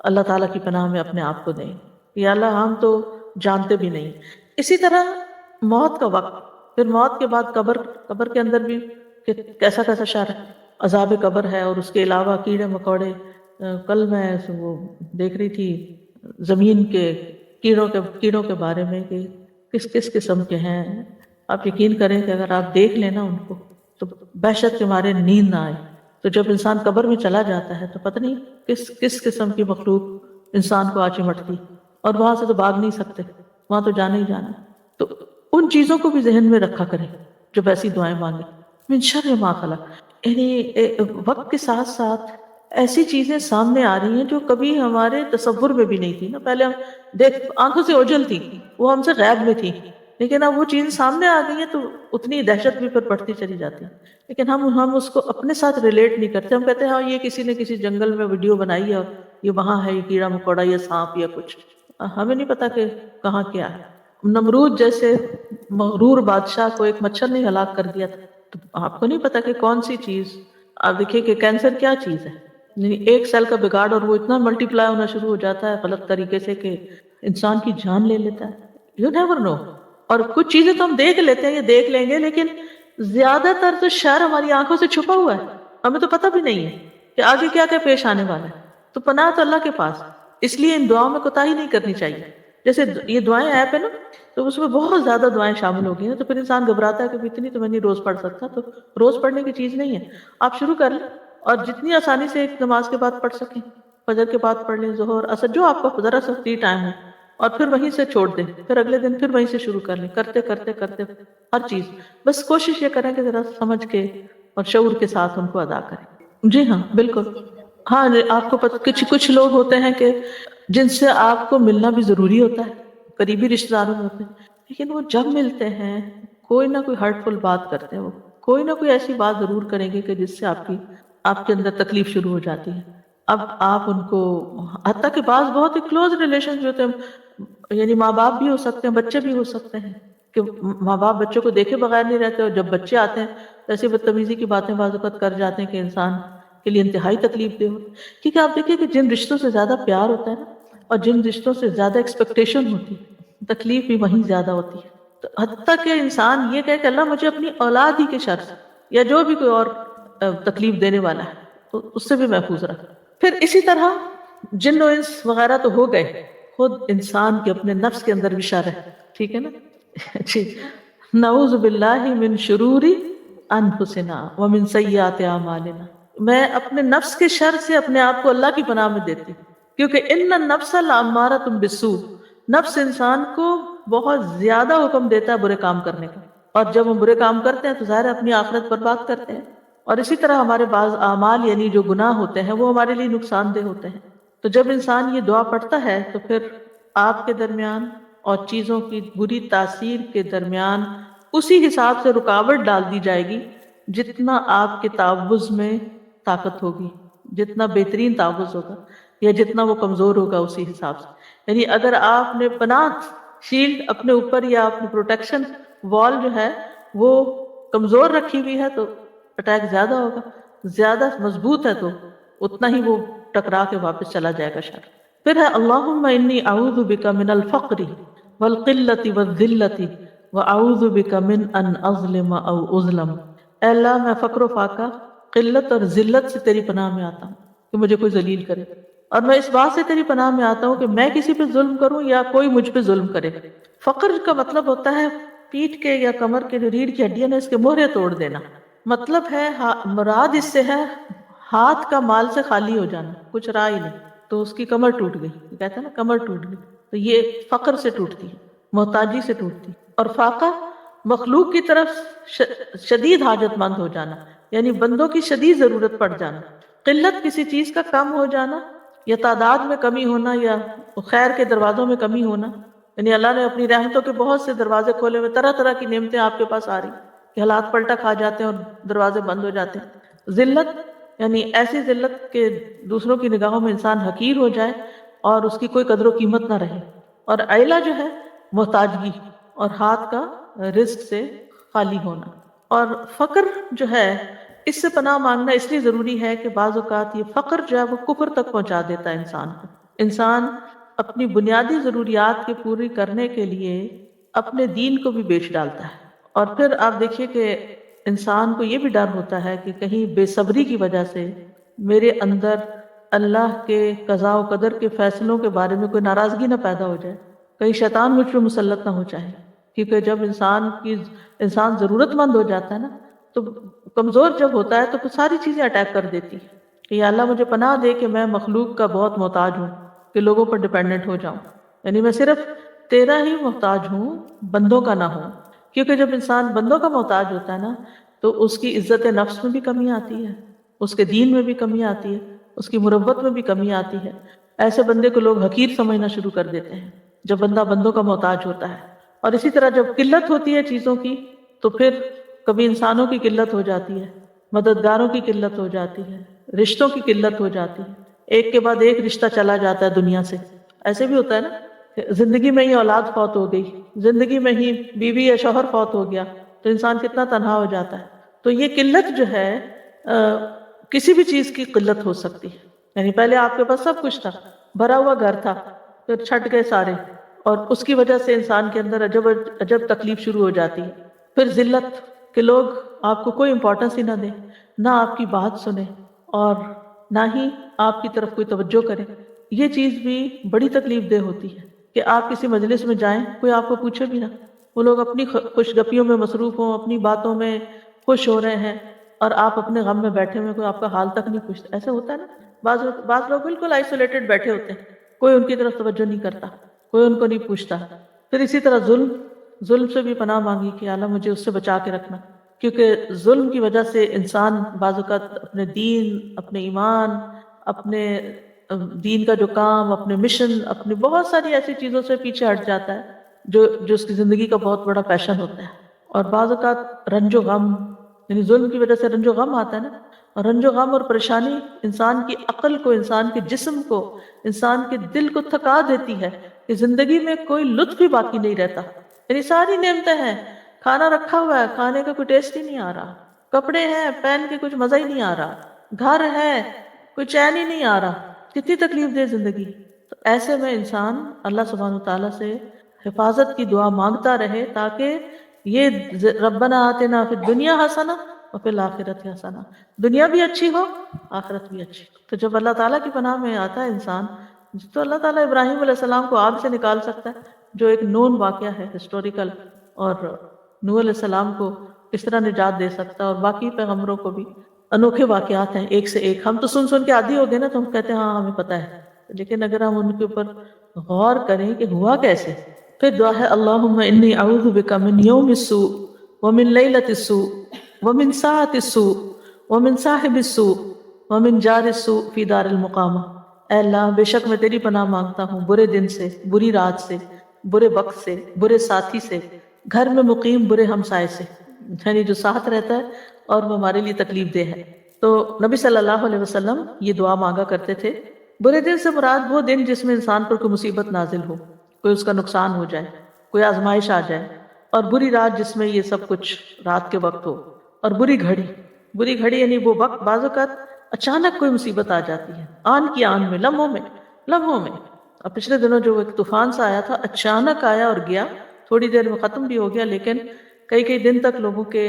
اللہ تعالیٰ کی پناہ میں اپنے آپ کو دیں، یا اللہ ہم تو جانتے بھی نہیں۔ اسی طرح موت کا وقت، پھر موت کے بعد قبر کے اندر بھی کہ کیسا کیسا شر ہے، عذاب قبر ہے، اور اس کے علاوہ کیڑے مکوڑے۔ کل میں وہ دیکھ رہی تھی زمین کے کیڑوں کے بارے میں کہ کس کس قسم کے ہیں۔ آپ یقین کریں کہ اگر آپ دیکھ لیں نا ان کو تو وحشت کے مارے نیند نہ آئے۔ تو جب انسان قبر میں چلا جاتا ہے تو پتہ نہیں کس قسم کی مخلوق انسان کو آ چمٹتی، اور وہاں سے تو بھاگ نہیں سکتے، وہاں تو جانا ہی جانا۔ تو ان چیزوں کو بھی ذہن میں رکھا کریں جب ایسی دعائیں مانگیں، من شر ما خلق۔ یعنی وقت کے ساتھ ساتھ ایسی چیزیں سامنے آ رہی ہیں جو کبھی ہمارے تصور میں بھی نہیں تھی نا۔ پہلے ہم آنکھوں سے اوجھل تھی، وہ ہم سے غائب میں تھی، لیکن اب وہ چیزیں سامنے آ گئی ہیں تو اتنی دہشت بھی پھر بڑھتی چلی جاتی ہے۔ لیکن ہم اس کو اپنے ساتھ ریلیٹ نہیں کرتے، ہم کہتے ہیں ہاں یہ کسی نے کسی جنگل میں ویڈیو بنائی ہے اور یہ وہاں ہے، یہ کیڑا مکوڑا یا سانپ یا کچھ، ہمیں نہیں پتا کہ کہاں کیا ہے۔ نمرود جیسے مغرور بادشاہ کو ایک مچھر نے ہلاک کر دیا تھا، تو آپ کو نہیں پتا کہ کون سی چیز، آپ دیکھیں کہ کینسر کیا چیز ہے، یعنی ایک سیل کا بگاڑ اور وہ اتنا ملٹی پلائی ہونا شروع ہو جاتا ہے غلط طریقے سے کہ انسان کی جان لے لیتا ہے۔ You never know. اور کچھ چیزیں تو ہم دیکھ لیتے ہیں یا دیکھ لیں گے، لیکن زیادہ تر تو شر ہماری آنکھوں سے چھپا ہوا ہے، ہمیں تو پتہ بھی نہیں ہے کہ آگے کیا کیا پیش آنے والا ہے۔ تو پناہ تو اللہ کے پاس، اس لیے ان دعاؤں میں کوتاہی نہیں کرنی چاہیے۔ جیسے یہ دعائیں ایپ ہے نا، تو اس میں بہت زیادہ دعائیں شامل ہو گئی ہیں، تو پھر انسان گھبراتا ہے کہ اتنی تو میں نہیں روز پڑھ سکتا۔ تو روز پڑھنے کی چیز نہیں ہے، آپ شروع کر لیں، اور جتنی آسانی سے ایک نماز کے بعد پڑھ سکیں، فجر کے بعد پڑھ لیں، ظہر اثر، جو آپ کو ذرا سا فری ٹائم ہے، اور پھر وہیں سے چھوڑ دیں، پھر اگلے دن پھر وہیں سے شروع کر لیں، کرتے کرتے کرتے ہر چیز۔ بس کوشش یہ کریں کہ ذرا سمجھ کے اور شعور کے ساتھ ان کو ادا کریں۔ جی ہاں بالکل۔ ہاں آپ کو کچھ لوگ ہوتے ہیں کہ جن سے آپ کو ملنا بھی ضروری ہوتا ہے، قریبی رشتہ داروں میں ہوتے ہیں، لیکن وہ جب ملتے ہیں کوئی نہ کوئی ہرٹفل بات کرتے ہیں، وہ کوئی نہ کوئی ایسی بات ضرور کریں گے کہ جس سے آپ کے اندر تکلیف شروع ہو جاتی ہے۔ اب آپ ان کو، حتیٰ کہ بعض بہت ہی کلوز ریلیشن جو ہوتے ہیں، یعنی ماں باپ بھی ہو سکتے ہیں، بچے بھی ہو سکتے ہیں، کہ ماں باپ بچوں کو دیکھے بغیر نہیں رہتے، اور جب بچے آتے ہیں تو ایسی بدتمیزی کی باتیں بعض اوقات کر جاتے ہیں کہ انسان کے لیے انتہائی تکلیف دہ ہو۔ کیونکہ آپ دیکھیں کہ جن رشتوں سے زیادہ پیار ہوتا ہے نا، اور جن رشتوں سے زیادہ ایکسپیکٹیشن ہوتی ہے، تکلیف بھی وہیں زیادہ ہوتی ہے۔ تو حتیٰ کہ انسان یہ کہے کہ اللہ مجھے اپنی اولاد ہی کے شر سے یا جو بھی کوئی اور تکلیف دینے والا ہے تو اس سے بھی محفوظ رکھ۔ پھر اسی طرح جن و انس وغیرہ تو ہو گئے، خود انسان کے اپنے نفس کے اندر بھی شر ہے، ٹھیک ہے نا جی۔ نعوذ باللہ من شرور انفسنا ومن سیئات اعمالنا، میں اپنے نفس کے شر سے اپنے آپ کو اللہ کی پناہ میں دیتی ہوں، کیونکہ ان النفس لامارۃ بالسوء، نفس انسان کو بہت زیادہ حکم دیتا ہے برے کام کرنے کا، اور جب ہم برے کام کرتے ہیں تو ظاہر ہے اپنی آخرت برباد کرتے ہیں۔ اور اسی طرح ہمارے بعض اعمال یعنی جو گناہ ہوتے ہیں وہ ہمارے لیے نقصان دہ ہوتے ہیں۔ تو جب انسان یہ دعا پڑھتا ہے تو پھر آپ کے درمیان اور چیزوں کی بری تاثیر کے درمیان اسی حساب سے رکاوٹ ڈال دی جائے گی جتنا آپ کے تعوذ میں طاقت ہوگی، جتنا بہترین تعوذ ہوگا یا جتنا وہ کمزور ہوگا اسی حساب سے۔ یعنی اگر آپ نے پناہ شیلڈ اپنے اوپر یا اپنی پروٹیکشن وال جو ہے وہ کمزور رکھی ہوئی ہے تو اٹیک زیادہ ہوگا، زیادہ مضبوط ہے تو اتنا ہی وہ ٹکرا کے واپس چلا جائے گا شر۔ پھر ہے اللہم انی اعوذ بک من الفقر والقلۃ والذلۃ واعوذ بک من ان اظلم او اظلم۔ اے اللہ میں فقر و فاقہ، قلت اور ذلت سے تیری پناہ میں آتا ہوں کہ مجھے کوئی ذلیل کرے، اور میں اس بات سے تیری پناہ میں آتا ہوں کہ میں کسی پہ ظلم کروں یا کوئی مجھ پہ ظلم کرے۔ فقر کا مطلب ہوتا ہے پیٹھ کے یا کمر کے جو ریڑھ کی ہڈیاں نے اس کے مہرے توڑ دینا، مطلب ہے مراد اس سے ہے ہاتھ کا مال سے خالی ہو جانا، کچھ رہا ہی نہیں، تو اس کی کمر ٹوٹ گئی، کہتے ہیں نا کمر ٹوٹ گئی۔ تو یہ فقر سے ٹوٹتی ہے، محتاجی سے ٹوٹتی ہے۔ اور فاقہ مخلوق کی طرف شدید حاجت مند ہو جانا، یعنی بندوں کی شدید ضرورت پڑ جانا، قلت کسی چیز کا کم ہو جانا، یا تعداد میں کمی ہونا، یا خیر کے دروازوں میں کمی ہونا، یعنی اللہ نے اپنی رحمتوں کے بہت سے دروازے کھولے ہوئے، طرح طرح کی نعمتیں آپ کے پاس آ رہی کہ حالات پلٹا کھا جاتے ہیں اور دروازے بند ہو جاتے ہیں۔ ذلت یعنی ایسی ذلت کہ دوسروں کی نگاہوں میں انسان حقیر ہو جائے اور اس کی کوئی قدر و قیمت نہ رہے۔ اور عیلہ جو ہے محتاجگی اور ہاتھ کا رزق سے خالی ہونا۔ اور فقر جو ہے اس سے پناہ مانگنا اس لیے ضروری ہے کہ بعض اوقات یہ فقر جو ہے وہ کفر تک پہنچا دیتا ہے انسان کو۔ انسان اپنی بنیادی ضروریات کے پوری کرنے کے لیے اپنے دین کو بھی بیچ ڈالتا ہے۔ اور پھر آپ دیکھیے کہ انسان کو یہ بھی ڈر ہوتا ہے کہ کہیں بے صبری کی وجہ سے میرے اندر اللہ کے قضاء و قدر کے فیصلوں کے بارے میں کوئی ناراضگی نہ پیدا ہو جائے، کہیں شیطان مجھ پہ مسلط نہ ہو جائے۔ کیونکہ جب انسان ضرورت مند ہو جاتا ہے نا، تو کمزور جب ہوتا ہے تو پھر ساری چیزیں اٹیک کر دیتی ہے کہ یا اللہ مجھے پناہ دے کہ میں مخلوق کا بہت محتاج ہوں، کہ لوگوں پر ڈیپینڈنٹ ہو جاؤں، یعنی میں صرف تیرا ہی محتاج ہوں، بندوں کا نہ ہوں۔ کیونکہ جب انسان بندوں کا محتاج ہوتا ہے نا تو اس کی عزت نفس میں بھی کمی آتی ہے، اس کے دین میں بھی کمی آتی ہے، اس کی مروت میں بھی کمی آتی ہے۔ ایسے بندے کو لوگ حقیر سمجھنا شروع کر دیتے ہیں جب بندہ بندوں کا محتاج ہوتا ہے۔ اور اسی طرح جب قلت ہوتی ہے چیزوں کی تو پھر کبھی انسانوں کی قلت ہو جاتی ہے، مددگاروں کی قلت ہو جاتی ہے، رشتوں کی قلت ہو جاتی ہے، ایک کے بعد ایک رشتہ چلا جاتا ہے دنیا سے۔ ایسے بھی ہوتا ہے نا، زندگی میں ہی اولاد فوت ہو گئی، زندگی میں ہی بیوی یا شوہر فوت ہو گیا تو انسان کتنا تنہا ہو جاتا ہے۔ تو یہ قلت جو ہے کسی بھی چیز کی قلت ہو سکتی ہے، یعنی پہلے آپ کے پاس سب کچھ تھا، بھرا ہوا گھر تھا، پھر چھٹ گئے سارے، اور اس کی وجہ سے انسان کے اندر عجب تکلیف شروع ہو جاتی ہے۔ پھر ذلت کہ لوگ آپ کو کوئی امپورٹنس ہی نہ دیں، نہ آپ کی بات سنیں اور نہ ہی آپ کی طرف کوئی توجہ کرے۔ یہ چیز بھی بڑی تکلیف دہ ہوتی ہے کہ آپ کسی مجلس میں جائیں، کوئی آپ کو پوچھے بھی نہ، وہ لوگ اپنی خوش گپیوں میں مصروف ہوں، اپنی باتوں میں خوش ہو رہے ہیں، اور آپ اپنے غم میں بیٹھے ہوئے، کوئی آپ کا حال تک نہیں پوچھتا۔ ایسا ہوتا ہے نا، بعض لوگ بالکل آئسولیٹڈ بیٹھے ہوتے ہیں، کوئی ان کی طرف توجہ نہیں کرتا، کوئی ان کو نہیں پوچھتا۔ پھر اسی طرح ظلم سے بھی پناہ مانگی کہ اللہ مجھے اس سے بچا کے رکھنا، کیونکہ ظلم کی وجہ سے انسان بعض اوقات اپنے دین، اپنے ایمان، اپنے دین کا جو کام، اپنے مشن، اپنی بہت ساری ایسی چیزوں سے پیچھے ہٹ جاتا ہے جو اس کی زندگی کا بہت بڑا پیشن ہوتا ہے۔ اور بعض اوقات رنج و غم، یعنی ظلم کی وجہ سے رنج و غم آتا ہے نا، اور رنج و غم اور پریشانی انسان کی عقل کو، انسان کے جسم کو، انسان کے دل کو تھکا دیتی ہے کہ زندگی میں کوئی لطف بھی باقی نہیں رہتا۔ یعنی ساری نعمتیں ہیں، کھانا رکھا ہوا ہے، کھانے کا کوئی ٹیسٹ ہی نہیں آ رہا، کپڑے ہیں پہن کے کچھ مزہ ہی نہیں آ رہا، گھر ہے کوئی چین ہی نہیں آ رہا، کتنی تکلیف دہ زندگی۔ تو ایسے میں انسان اللہ سبحانہ وتعالیٰ سے حفاظت کی دعا مانگتا رہے تاکہ یہ ربنا آتنا فی الدنیا حسنہ وفی الآخرۃ حسنہ، دنیا بھی اچھی ہو، آخرت بھی اچھی ہو۔ تو جب اللہ تعالیٰ کی پناہ میں آتا ہے انسان، تو اللہ تعالیٰ ابراہیم علیہ السلام کو آگ سے نکال سکتا ہے، جو ایک نون واقعہ ہے ہسٹوریکل، اور نوح علیہ السلام کو کس طرح نجات دے سکتا ہے، اور باقی پیغمبروں کو بھی انوکھے واقعات ہیں ایک سے ایک۔ ہم تو سن کے عادی ہو گئے نا، تو ہم کہتے ہیں ہاں ہمیں پتہ ہے، لیکن اگر ہم ان کے اوپر غور کریں کہ ہوا کیسے۔ پھر دعا ہے اللہم انی اعوذ بک من یوم السوء ومن لیلۃ السوء ومن ساعۃ السوء ومن صاحب السوء ومن جار السوء فی دار المقامہ۔ اے اللہ، بے شک میں تیری پناہ مانگتا ہوں برے دن سے، بری رات سے، برے وقت سے، برے ساتھی سے، گھر میں مقیم برے ہمسائے سے، یعنی جو ساتھ رہتا ہے اور وہ ہمارے لیے تکلیف دہ ہے۔ تو نبی صلی اللہ علیہ وسلم یہ دعا مانگا کرتے تھے۔ برے دن سے مراد وہ دن جس میں انسان پر کوئی مصیبت نازل ہو، کوئی اس کا نقصان ہو جائے، کوئی آزمائش آ جائے، اور بری رات جس میں یہ سب کچھ رات کے وقت ہو، اور بری گھڑی یعنی وہ وقت بعض اوقات اچانک کوئی مصیبت آ جاتی ہے، آن کی آن میں، لمحوں میں۔ اور پچھلے دنوں جو ایک طوفان سا آیا تھا، اچانک آیا اور گیا، تھوڑی دیر میں ختم بھی ہو گیا، لیکن کئی دن تک لوگوں کے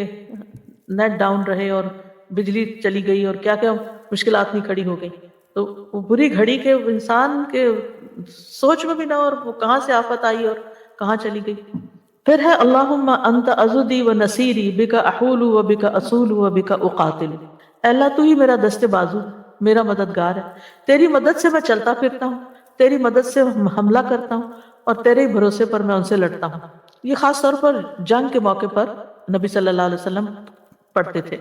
نیٹ ڈاؤن رہے اور بجلی چلی گئی اور کیا مشکلات نہیں کھڑی ہو گئی۔ تو وہ بری گھڑی کے انسان کے سوچ میں بھی نہ، اور وہ کہاں سے آفت آئی اور کہاں چلی گئی۔ پھر ہے اللہم انت عضدی و نصیری بک احول و بک اصول و بک اقاتل۔ اے اللہ، تو ہی میرا دست بازو، میرا مددگار ہے، تیری مدد سے میں چلتا پھرتا ہوں، تیری مدد سے حملہ کرتا ہوں اور تیرے ہی بھروسے پر میں ان سے لڑتا ہوں. یہ خاص طور پر جنگ کے موقع پر نبی صلی اللہ علیہ وسلم پڑھتے تھے.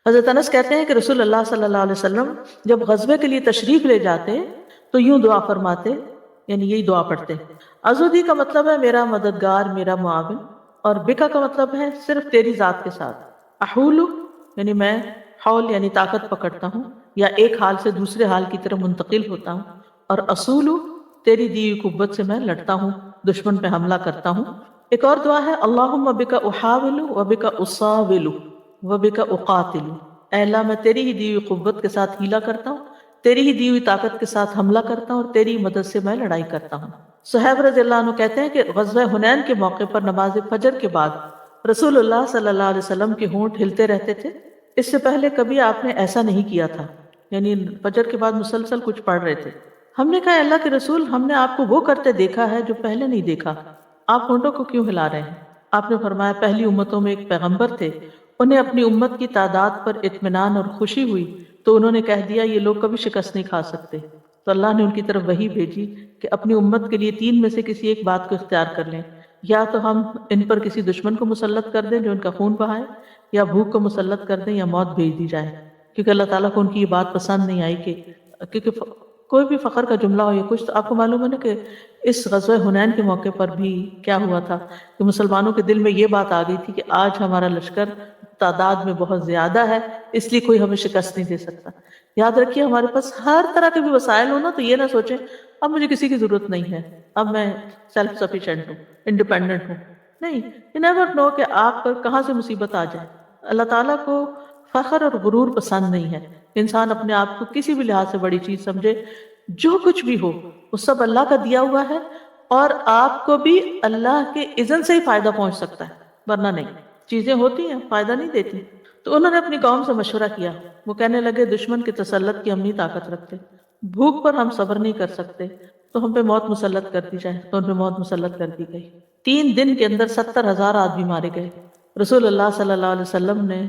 حضرت انس کہتے ہیں کہ رسول اللہ صلی اللہ علیہ وسلم جب غزوے کے لیے تشریف لے جاتے تو یوں دعا فرماتے، یعنی یہی دعا پڑھتے. عضدی کا مطلب ہے میرا مددگار، میرا معاون، اور بکا کا مطلب ہے صرف تیری ذات کے ساتھ. احول یعنی میں حول یعنی طاقت پکڑتا ہوں یا ایک حال سے دوسرے حال کی طرف منتقل ہوتا ہوں، اور اصول تیری دی ہوئی قوت سے میں لڑتا ہوں، دشمن پہ حملہ کرتا ہوں. ایک اور دعا ہے اللہم بکا احاول و بکا اصاول و بکا اقاتل. اے اللہ میں تیری ہی دی ہوئی قوت کے ساتھ حیلہ کرتا ہوں، تیری ہی دی ہوئی طاقت کے ساتھ حملہ کرتا ہوں اور تیری مدد سے میں لڑائی کرتا ہوں. صہیب رضی اللہ عنہ کہتے ہیں کہ غزوہ حنین کے موقع پر نماز فجر کے بعد رسول اللہ صلی اللہ علیہ وسلم کے ہونٹ ہلتے رہتے تھے. اس سے پہلے کبھی آپ نے ایسا نہیں کیا تھا، یعنی فجر کے بعد مسلسل کچھ پڑھ رہے تھے. ہم نے کہا اللہ کے رسول، ہم نے آپ کو وہ کرتے دیکھا ہے جو پہلے نہیں دیکھا، آپ ہونٹوں کو کیوں ہلا رہے ہیں؟ آپ نے فرمایا پہلی امتوں میں ایک پیغمبر تھے، انہیں اپنی امت کی تعداد پر اطمینان اور خوشی ہوئی تو انہوں نے کہہ دیا یہ لوگ کبھی شکست نہیں کھا سکتے. تو اللہ نے ان کی طرف وحی بھیجی کہ اپنی امت کے لیے 3 میں سے کسی ایک بات کو اختیار کر لیں، یا تو ہم ان پر کسی دشمن کو مسلط کر دیں جو ان کا خون بہائے، یا بھوک کو مسلط کر دیں، یا موت بھیج دی جائے. کیونکہ اللہ تعالیٰ کو ان کی یہ بات پسند نہیں آئی کہ کیونکہ کوئی بھی فخر کا جملہ ہو یا کچھ. تو آپ کو معلوم ہے نا کہ اس غزوہ حنین کے موقع پر بھی کیا ہوا تھا کہ مسلمانوں کے دل میں یہ بات آ گئی تھی کہ آج ہمارا لشکر تعداد میں بہت زیادہ ہے، اس لیے کوئی ہمیں شکست نہیں دے سکتا. یاد رکھیے ہمارے پاس ہر طرح کے بھی وسائل ہو نا تو یہ نہ سوچیں اب مجھے کسی کی ضرورت نہیں ہے، اب میں سیلف سفیشینٹ ہوں، انڈیپینڈنٹ ہوں. نہیں، you never know کہ آپ پر کہاں سے مصیبت آ جائے. اللہ تعالیٰ کو فخر اور غرور پسند نہیں ہے. انسان اپنے آپ کو کسی بھی لحاظ سے بڑی چیز سمجھے. جو کچھ بھی ہو وہ سب اللہ کا دیا ہوا ہے، اور آپ کو بھی اللہ کے اذن سے ہی فائدہ پہنچ سکتا ہے، ورنہ نہیں. چیزیں ہوتی ہیں فائدہ نہیں دیتی. تو انہوں نے اپنی قوم سے مشورہ کیا. وہ کہنے لگے دشمن کے تسلط کی ہم نہیں طاقت رکھتے، بھوک پر ہم صبر نہیں کر سکتے، تو ہم پہ موت مسلط کر دی جائے. تو ان پہ موت مسلط کر دی گئی. 3 دن کے اندر 70,000 آدمی مارے گئے. رسول اللہ صلی اللہ علیہ وسلم نے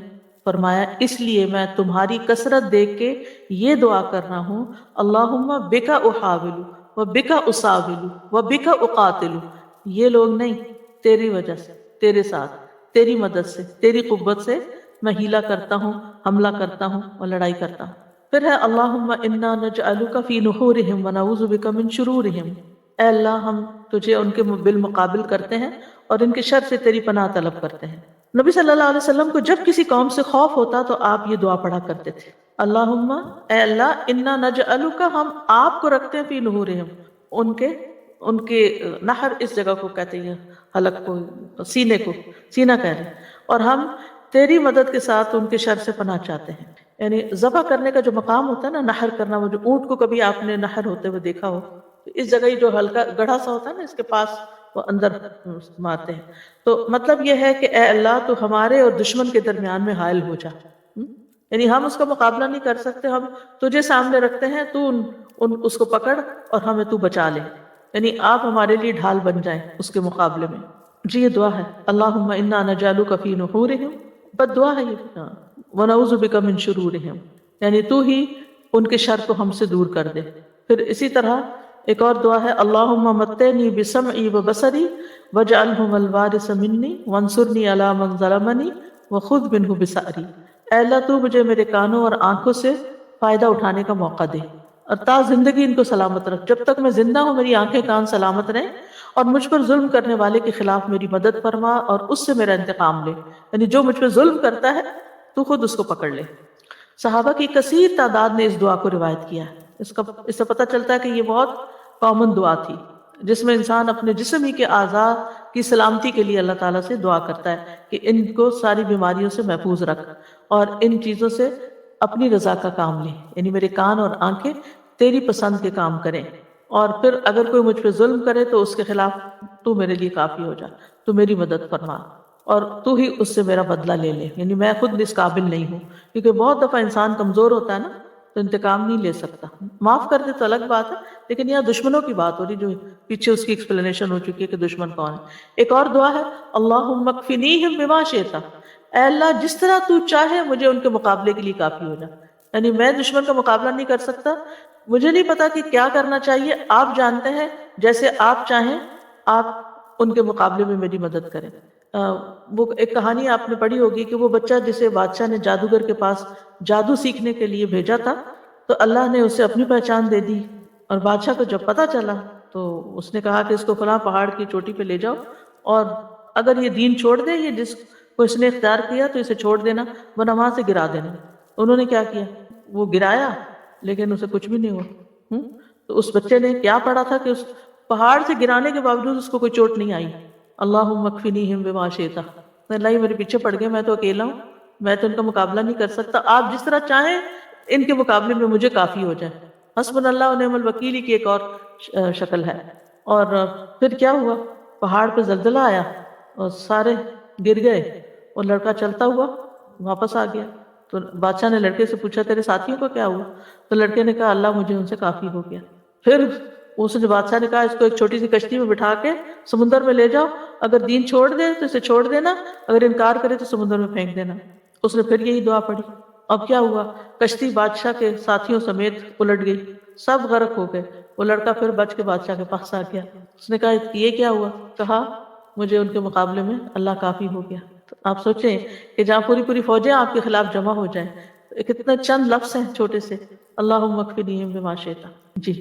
فرمایا اس لیے میں تمہاری کثرت دیکھ کے یہ دعا کر رہا ہوں اللہم بکا احاول و بکا اصاول و بکا اقاتل. یہ لوگ نہیں، تیری وجہ سے، تیرے ساتھ، تیری مدد سے، تیری قوت سے میں حیلہ کرتا ہوں، حملہ کرتا ہوں اور لڑائی کرتا ہوں. پھر ہے اللہم انا نجعلک فی نحورہم ونعوذ بک من شرورہم. اے اللہ ہم تجھے ان کے بالمقابل کرتے ہیں اور ان کے شر سے تیری پناہ طلب کرتے ہیں. نبی صلی اللہ علیہ وسلم کو جب کسی قوم سے خوف ہوتا تو آپ یہ دعا پڑھا کرتے تھے اللہم اے اللہ انا نجعلک ہم آپ کو رکھتے ہیں فی نحورہم ان کے نحر اس جگہ کو کہتے ہیں حلق کو، سینے کو، سینہ کہہ رہے ہیں، اور ہم تیری مدد کے ساتھ ان کے شر سے پناہ چاہتے ہیں. یعنی ذبح کرنے کا جو مقام ہوتا ہے نا، نحر کرنا، وہ جو اونٹ کو کبھی آپ نے نحر ہوتے ہوئے دیکھا ہو، اس جگہ جو ہلکا گڑھا سا ہوتا ہے نا اس کے پاس وہ اندر مارتے ہیں. تو مطلب یہ ہے کہ اے اللہ تو ہمارے اور دشمن کے درمیان میں حائل ہو جا. یعنی ہم اس کا مقابلہ نہیں کر سکتے، ہم تجھے سامنے رکھتے ہیں، تو اس کو پکڑ اور ہمیں تو بچا لے. یعنی آپ ہمارے لیے ڈھال بن جائیں اس کے مقابلے میں. جی یہ دعا ہے اللہم انا نجعلک فی نحورہم، بد دعا ہے یہ، ونعوذ بک من شرورہم، یعنی تو ہی ان کے شر کو ہم سے دور کر دے. پھر اسی طرح ایک اور دعا ہے اللہم متعنی بسمعی وبصری واجعلہم الوارث منی وانصرنی علی من ظلمنی وخذ منہ بثأری. اے اللہ تو مجھے میرے کانوں اور آنکھوں سے فائدہ اٹھانے کا موقع دے اور تا زندگی ان کو سلامت رکھ. جب تک میں زندہ ہوں میری آنکھیں کان سلامت رہیں، اور مجھ پر ظلم کرنے والے کے خلاف میری مدد فرما اور اس سے میرا انتقام لے. یعنی جو مجھ پہ ظلم کرتا ہے تو خود اس کو پکڑ لے. صحابہ کی کثیر تعداد نے اس دعا کو روایت کیا ہے. اس سے پتہ چلتا ہے کہ یہ بہت کامن دعا تھی جس میں انسان اپنے جسم ہی کے اعضاء کی سلامتی کے لیے اللہ تعالیٰ سے دعا کرتا ہے کہ ان کو ساری بیماریوں سے محفوظ رکھ اور ان چیزوں سے اپنی رضا کا کام لے. یعنی میرے کان اور آنکھیں تیری پسند کے کام کریں، اور پھر اگر کوئی مجھ پہ ظلم کرے تو اس کے خلاف تو میرے لیے کافی ہو جا، تو میری مدد فرما اور تو ہی اس سے میرا بدلہ لے لے. یعنی میں خود اس قابل نہیں ہوں، کیونکہ بہت دفعہ انسان کمزور ہوتا ہے نا تو انتقام نہیں لے سکتا. معاف کر دے تو الگ بات ہے، لیکن یہاں دشمنوں کی بات ہو رہی جو پیچھے اس کی ایکسپلینیشن ہو چکی ہے کہ دشمن کون ہے. ایک اور دعا ہے اللہم اکفنیہم بما شئت، اے اللہ جس طرح تو چاہے مجھے ان کے مقابلے کے لیے کافی ہو جا. یعنی میں دشمن کا مقابلہ نہیں کر سکتا، مجھے نہیں پتا کہ کیا کرنا چاہیے، آپ جانتے ہیں، جیسے آپ چاہیں آپ ان کے مقابلے میں میری مدد کریں۔ وہ ایک کہانی آپ نے پڑھی ہوگی کہ وہ بچہ جسے بادشاہ نے جادوگر کے پاس جادو سیکھنے کے لیے بھیجا تھا، تو اللہ نے اسے اپنی پہچان دے دی، اور بادشاہ کو جب پتا چلا تو اس نے کہا کہ اس کو فلاں پہاڑ کی چوٹی پہ لے جاؤ، اور اگر یہ دین چھوڑ دے، یہ جس کو اس نے اختیار کیا تو اسے چھوڑ دینا ورنہ وہاں سے گرا دینا۔ انہوں نے کیا کیا، وہ گرایا لیکن اسے کچھ بھی نہیں ہوا۔ تو اس بچے نے کیا پڑھا تھا کہ اس پہاڑ سے گرانے کے باوجود اس کو کوئی چوٹ نہیں آئی۔ اللہم اکفنیہم بما شئت، اللہ ہی میرے پیچھے پڑ گئے، میں تو اکیلا ہوں، میں تو ان کا مقابلہ نہیں کر سکتا، آپ جس طرح چاہیں ان کے مقابلے میں مجھے کافی ہو جائے۔ حسبنا اللہ و نعم الوکیل کی ایک اور شکل ہے۔ اور پھر کیا ہوا، پہاڑ پہ زلزلہ آیا اور سارے گر گئے، اور لڑکا چلتا ہوا واپس آ گیا۔ تو بادشاہ نے لڑکے سے پوچھا تیرے ساتھیوں کو کیا ہوا؟ تو لڑکے نے کہا اللہ مجھے ان سے کافی ہو گیا۔ پھر اس نے بادشاہ نے کہا اس کو ایک چھوٹی سی کشتی میں بٹھا کے سمندر میں لے جاؤ، اگر دین چھوڑ دے تو اسے چھوڑ دینا، اگر انکار کرے تو سمندر میں پھینک دینا۔ اس نے پھر یہی دعا پڑھی۔ اب کیا ہوا، کشتی بادشاہ کے ساتھیوں سمیت الٹ گئی، سب غرق ہو گئے۔ وہ لڑکا پھر بچ کے بادشاہ کے پاس آ گیا۔ اس نے کہا یہ کیا ہوا؟ کہا مجھے ان کے مقابلے میں اللہ کافی ہو گیا۔ تو آپ سوچیں کہ جہاں پوری پوری فوجیں آپ کے خلاف جمع ہو جائیں، کتنے چند لفظ ہیں چھوٹے سے، اللہم اکفنیہم بما شئت۔ جی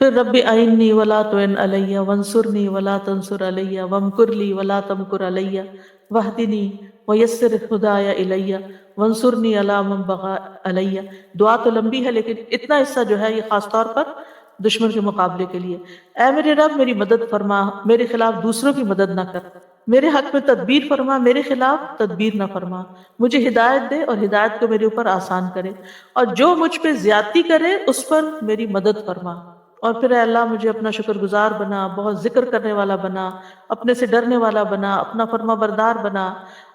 پھر رب اعنی ولا تعن علی وانصرنی ولا تنصر علی وامکر لی ولا تمکر علی واہدنی ویسر ہدای الی وانصرنی علی من بغی علی۔ دعا تو لمبی ہے لیکن اتنا حصہ جو ہے یہ خاص طور پر دشمن کے مقابلے کے لیے۔ اے میرے رب میری مدد فرما، میرے خلاف دوسروں کی مدد نہ کر، میرے حق میں تدبیر فرما، میرے خلاف تدبیر نہ فرما، مجھے ہدایت دے اور ہدایت کو میرے اوپر آسان کرے، اور جو مجھ پہ زیادتی کرے اس پر میری مدد فرما۔ اور پھر اے اللہ مجھے اپنا شکر گزار بنا، بہت ذکر کرنے والا بنا، اپنے سے ڈرنے والا بنا، اپنا فرما بردار بنا،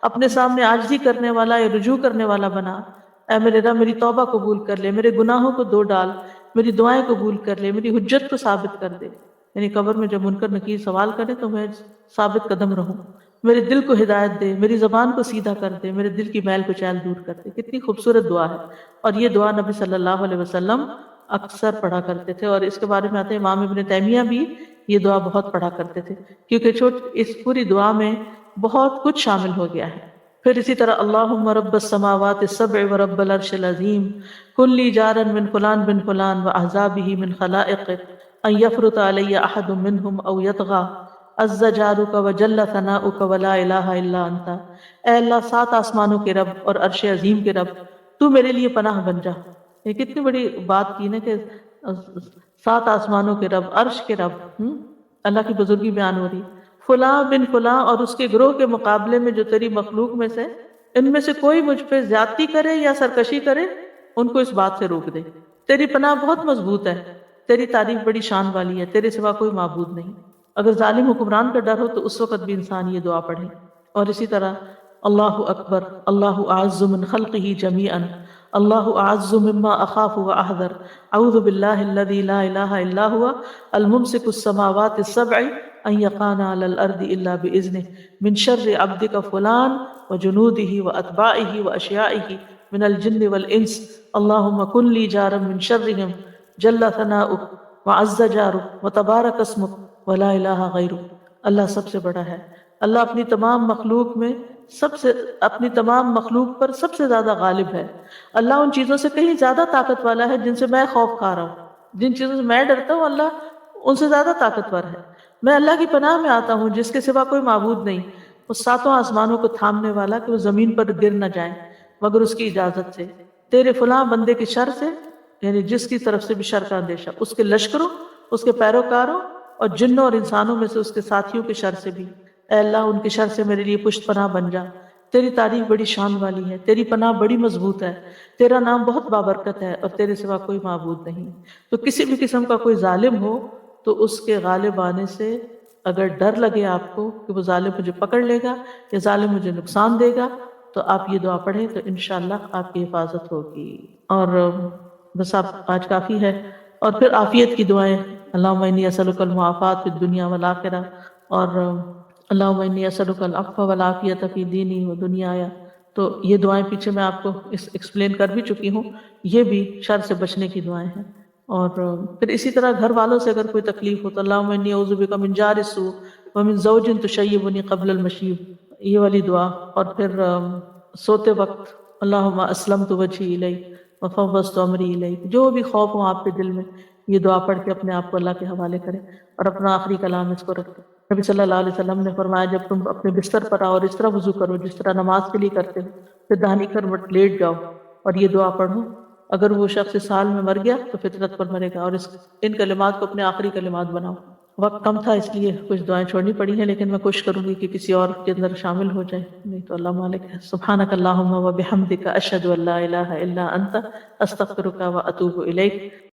اپنے سامنے عاجزی کرنے والا یا رجوع کرنے والا بنا۔ اے میرے رب میری توبہ قبول کر لے، میرے گناہوں کو دھو ڈال، میری دعائیں قبول کر لے، میری حجت کو ثابت کر دے، یعنی قبر میں جب منکر نکیر سوال کرے تو میں ثابت قدم رہوں۔ میرے دل کو ہدایت دے، میری زبان کو سیدھا کر دے، میرے دل کی میل کو چیل دور کر دے۔ کتنی خوبصورت دعا ہے، اور یہ دعا نبی صلی اللہ علیہ وسلم اکثر پڑھا کرتے تھے، اور اس کے بارے میں آتے ہیں امام ابن تیمیہ بھی یہ دعا بہت پڑھا کرتے تھے، کیونکہ اس پوری دعا میں بہت کچھ شامل ہو گیا ہے۔ پھر اسی طرح اللہم رب السماوات السبع ورب العرش العظیم کن لی جارا من فلان بن فلان واحزابہ من خلائق ان یفرط علی احد منہم او یطغى عز جارک وجل ثناؤک ولا الہ الا انت۔ اے اللہ 7 آسمانوں کے رب اور عرش عظیم کے رب، تو میرے لیے پناہ بن جا۔ یہ کتنی بڑی بات کی نا کہ 7 آسمانوں کے رب، عرش کے رب، اللہ کی بزرگی بیان ہو رہی۔ فلاں بن فلاں اور اس کے گروہ کے مقابلے میں جو تیری مخلوق میں سے، ان میں سے کوئی مجھ پہ زیادتی کرے یا سرکشی کرے، ان کو اس بات سے روک دے۔ تیری پناہ بہت مضبوط ہے، تیری تعریف بڑی شان والی ہے، تیرے سوا کوئی معبود نہیں۔ اگر ظالم حکمران کا ڈر ہو تو اس وقت بھی انسان یہ دعا پڑھے۔ اور اسی طرح اللہ اکبر، اللہ اعز من خلقہ جمیعا، اللہ اعز مما اخاف واحذر، اعوذ باللہ الذی لا الہ الا هو الممسک السماوات السبع ان یقعن علی الارض الا باذنہ من شر عبدک فلان وجنودہ واتباعہ واشیاعہ من الجن والانس، اللہم کن لی جارا من شرہم جل ثناؤک وعز جارک وتبارک اسمک ولا الہ غیرک۔ اللہ سب سے بڑا ہے، اللہ اپنی تمام مخلوق پر سب سے زیادہ غالب ہے۔ اللہ ان چیزوں سے کہیں زیادہ طاقت والا ہے جن سے میں خوف کھا رہا ہوں، جن چیزوں سے میں ڈرتا ہوں اللہ ان سے زیادہ طاقتور ہے۔ میں اللہ کی پناہ میں آتا ہوں جس کے سوا کوئی معبود نہیں، اس 7 آسمانوں کو تھامنے والا کہ وہ زمین پر گر نہ جائیں مگر اس کی اجازت سے، تیرے فلاں بندے کی شر سے، یعنی جس کی طرف سے بھی شر کا اندیشہ، اس کے لشکروں، اس کے پیروکاروں اور جنوں اور انسانوں میں سے اس کے ساتھیوں کی شر سے بھی۔ اے اللہ ان کی شر سے میرے لیے پشت پناہ بن جا۔ تیری تعریف بڑی شان والی ہے، تیری پناہ بڑی مضبوط ہے، تیرا نام بہت بابرکت ہے، اور تیرے سوا کوئی معبود نہیں۔ تو کسی بھی قسم کا کوئی ظالم ہو تو اس کے غالب آنے سے اگر ڈر لگے آپ کو کہ وہ ظالم مجھے پکڑ لے گا یا ظالم مجھے نقصان دے گا، تو آپ یہ دعا پڑھیں تو انشاءاللہ آپ کی حفاظت ہوگی۔ اور بس آپ آج کافی ہے۔ اور پھر عافیت کی دعائیں، اللہم انی اسألک المعافات فی الدنیا والآخرہ، اور اللہم انی اسألک العفو والعافیۃ فی دینی و دنیایا۔ تو یہ دعائیں پیچھے میں آپ کو ایکسپلین کر بھی چکی ہوں، یہ بھی شر سے بچنے کی دعائیں ہیں۔ اور پھر اسی طرح گھر والوں سے اگر کوئی تکلیف ہو تو اللہم انی اعوذ بک من جار السوء ومن زوج تشیبنی قبل المشیب، یہ والی دعا. اور پھر سوتے وقت اللہم اسلمت وجہی الیک وفوضت امری الیک، جو بھی خوف ہو آپ کے دل میں یہ دعا پڑھ کے اپنے آپ کو اللہ کے حوالے کریں اور اپنا آخری کلام اس کو رکھیں. نبی صلی اللہ علیہ وسلم نے فرمایا جب تم اپنے بستر پر آؤ اور اس طرح وضو کرو جس طرح نماز کے لیے کرتے ہو، پھر دہانی کر لیٹ جاؤ اور یہ دعا پڑھو. اگر وہ شخص اس حال میں مر گیا تو فطرت پر مرے گا، اور ان کلمات کو اپنے آخری کلمات بناؤ. وقت کم تھا اس لیے کچھ دعائیں چھوڑنی پڑی ہیں، لیکن میں کوشش کروں گی کہ کسی اور کے اندر شامل ہو جائیں، نہیں تو اللہ مالک ہے. سبحانک اللہم و بحمدک اشہد ان لا الہ الا انت استغفرک و اتوب الیک.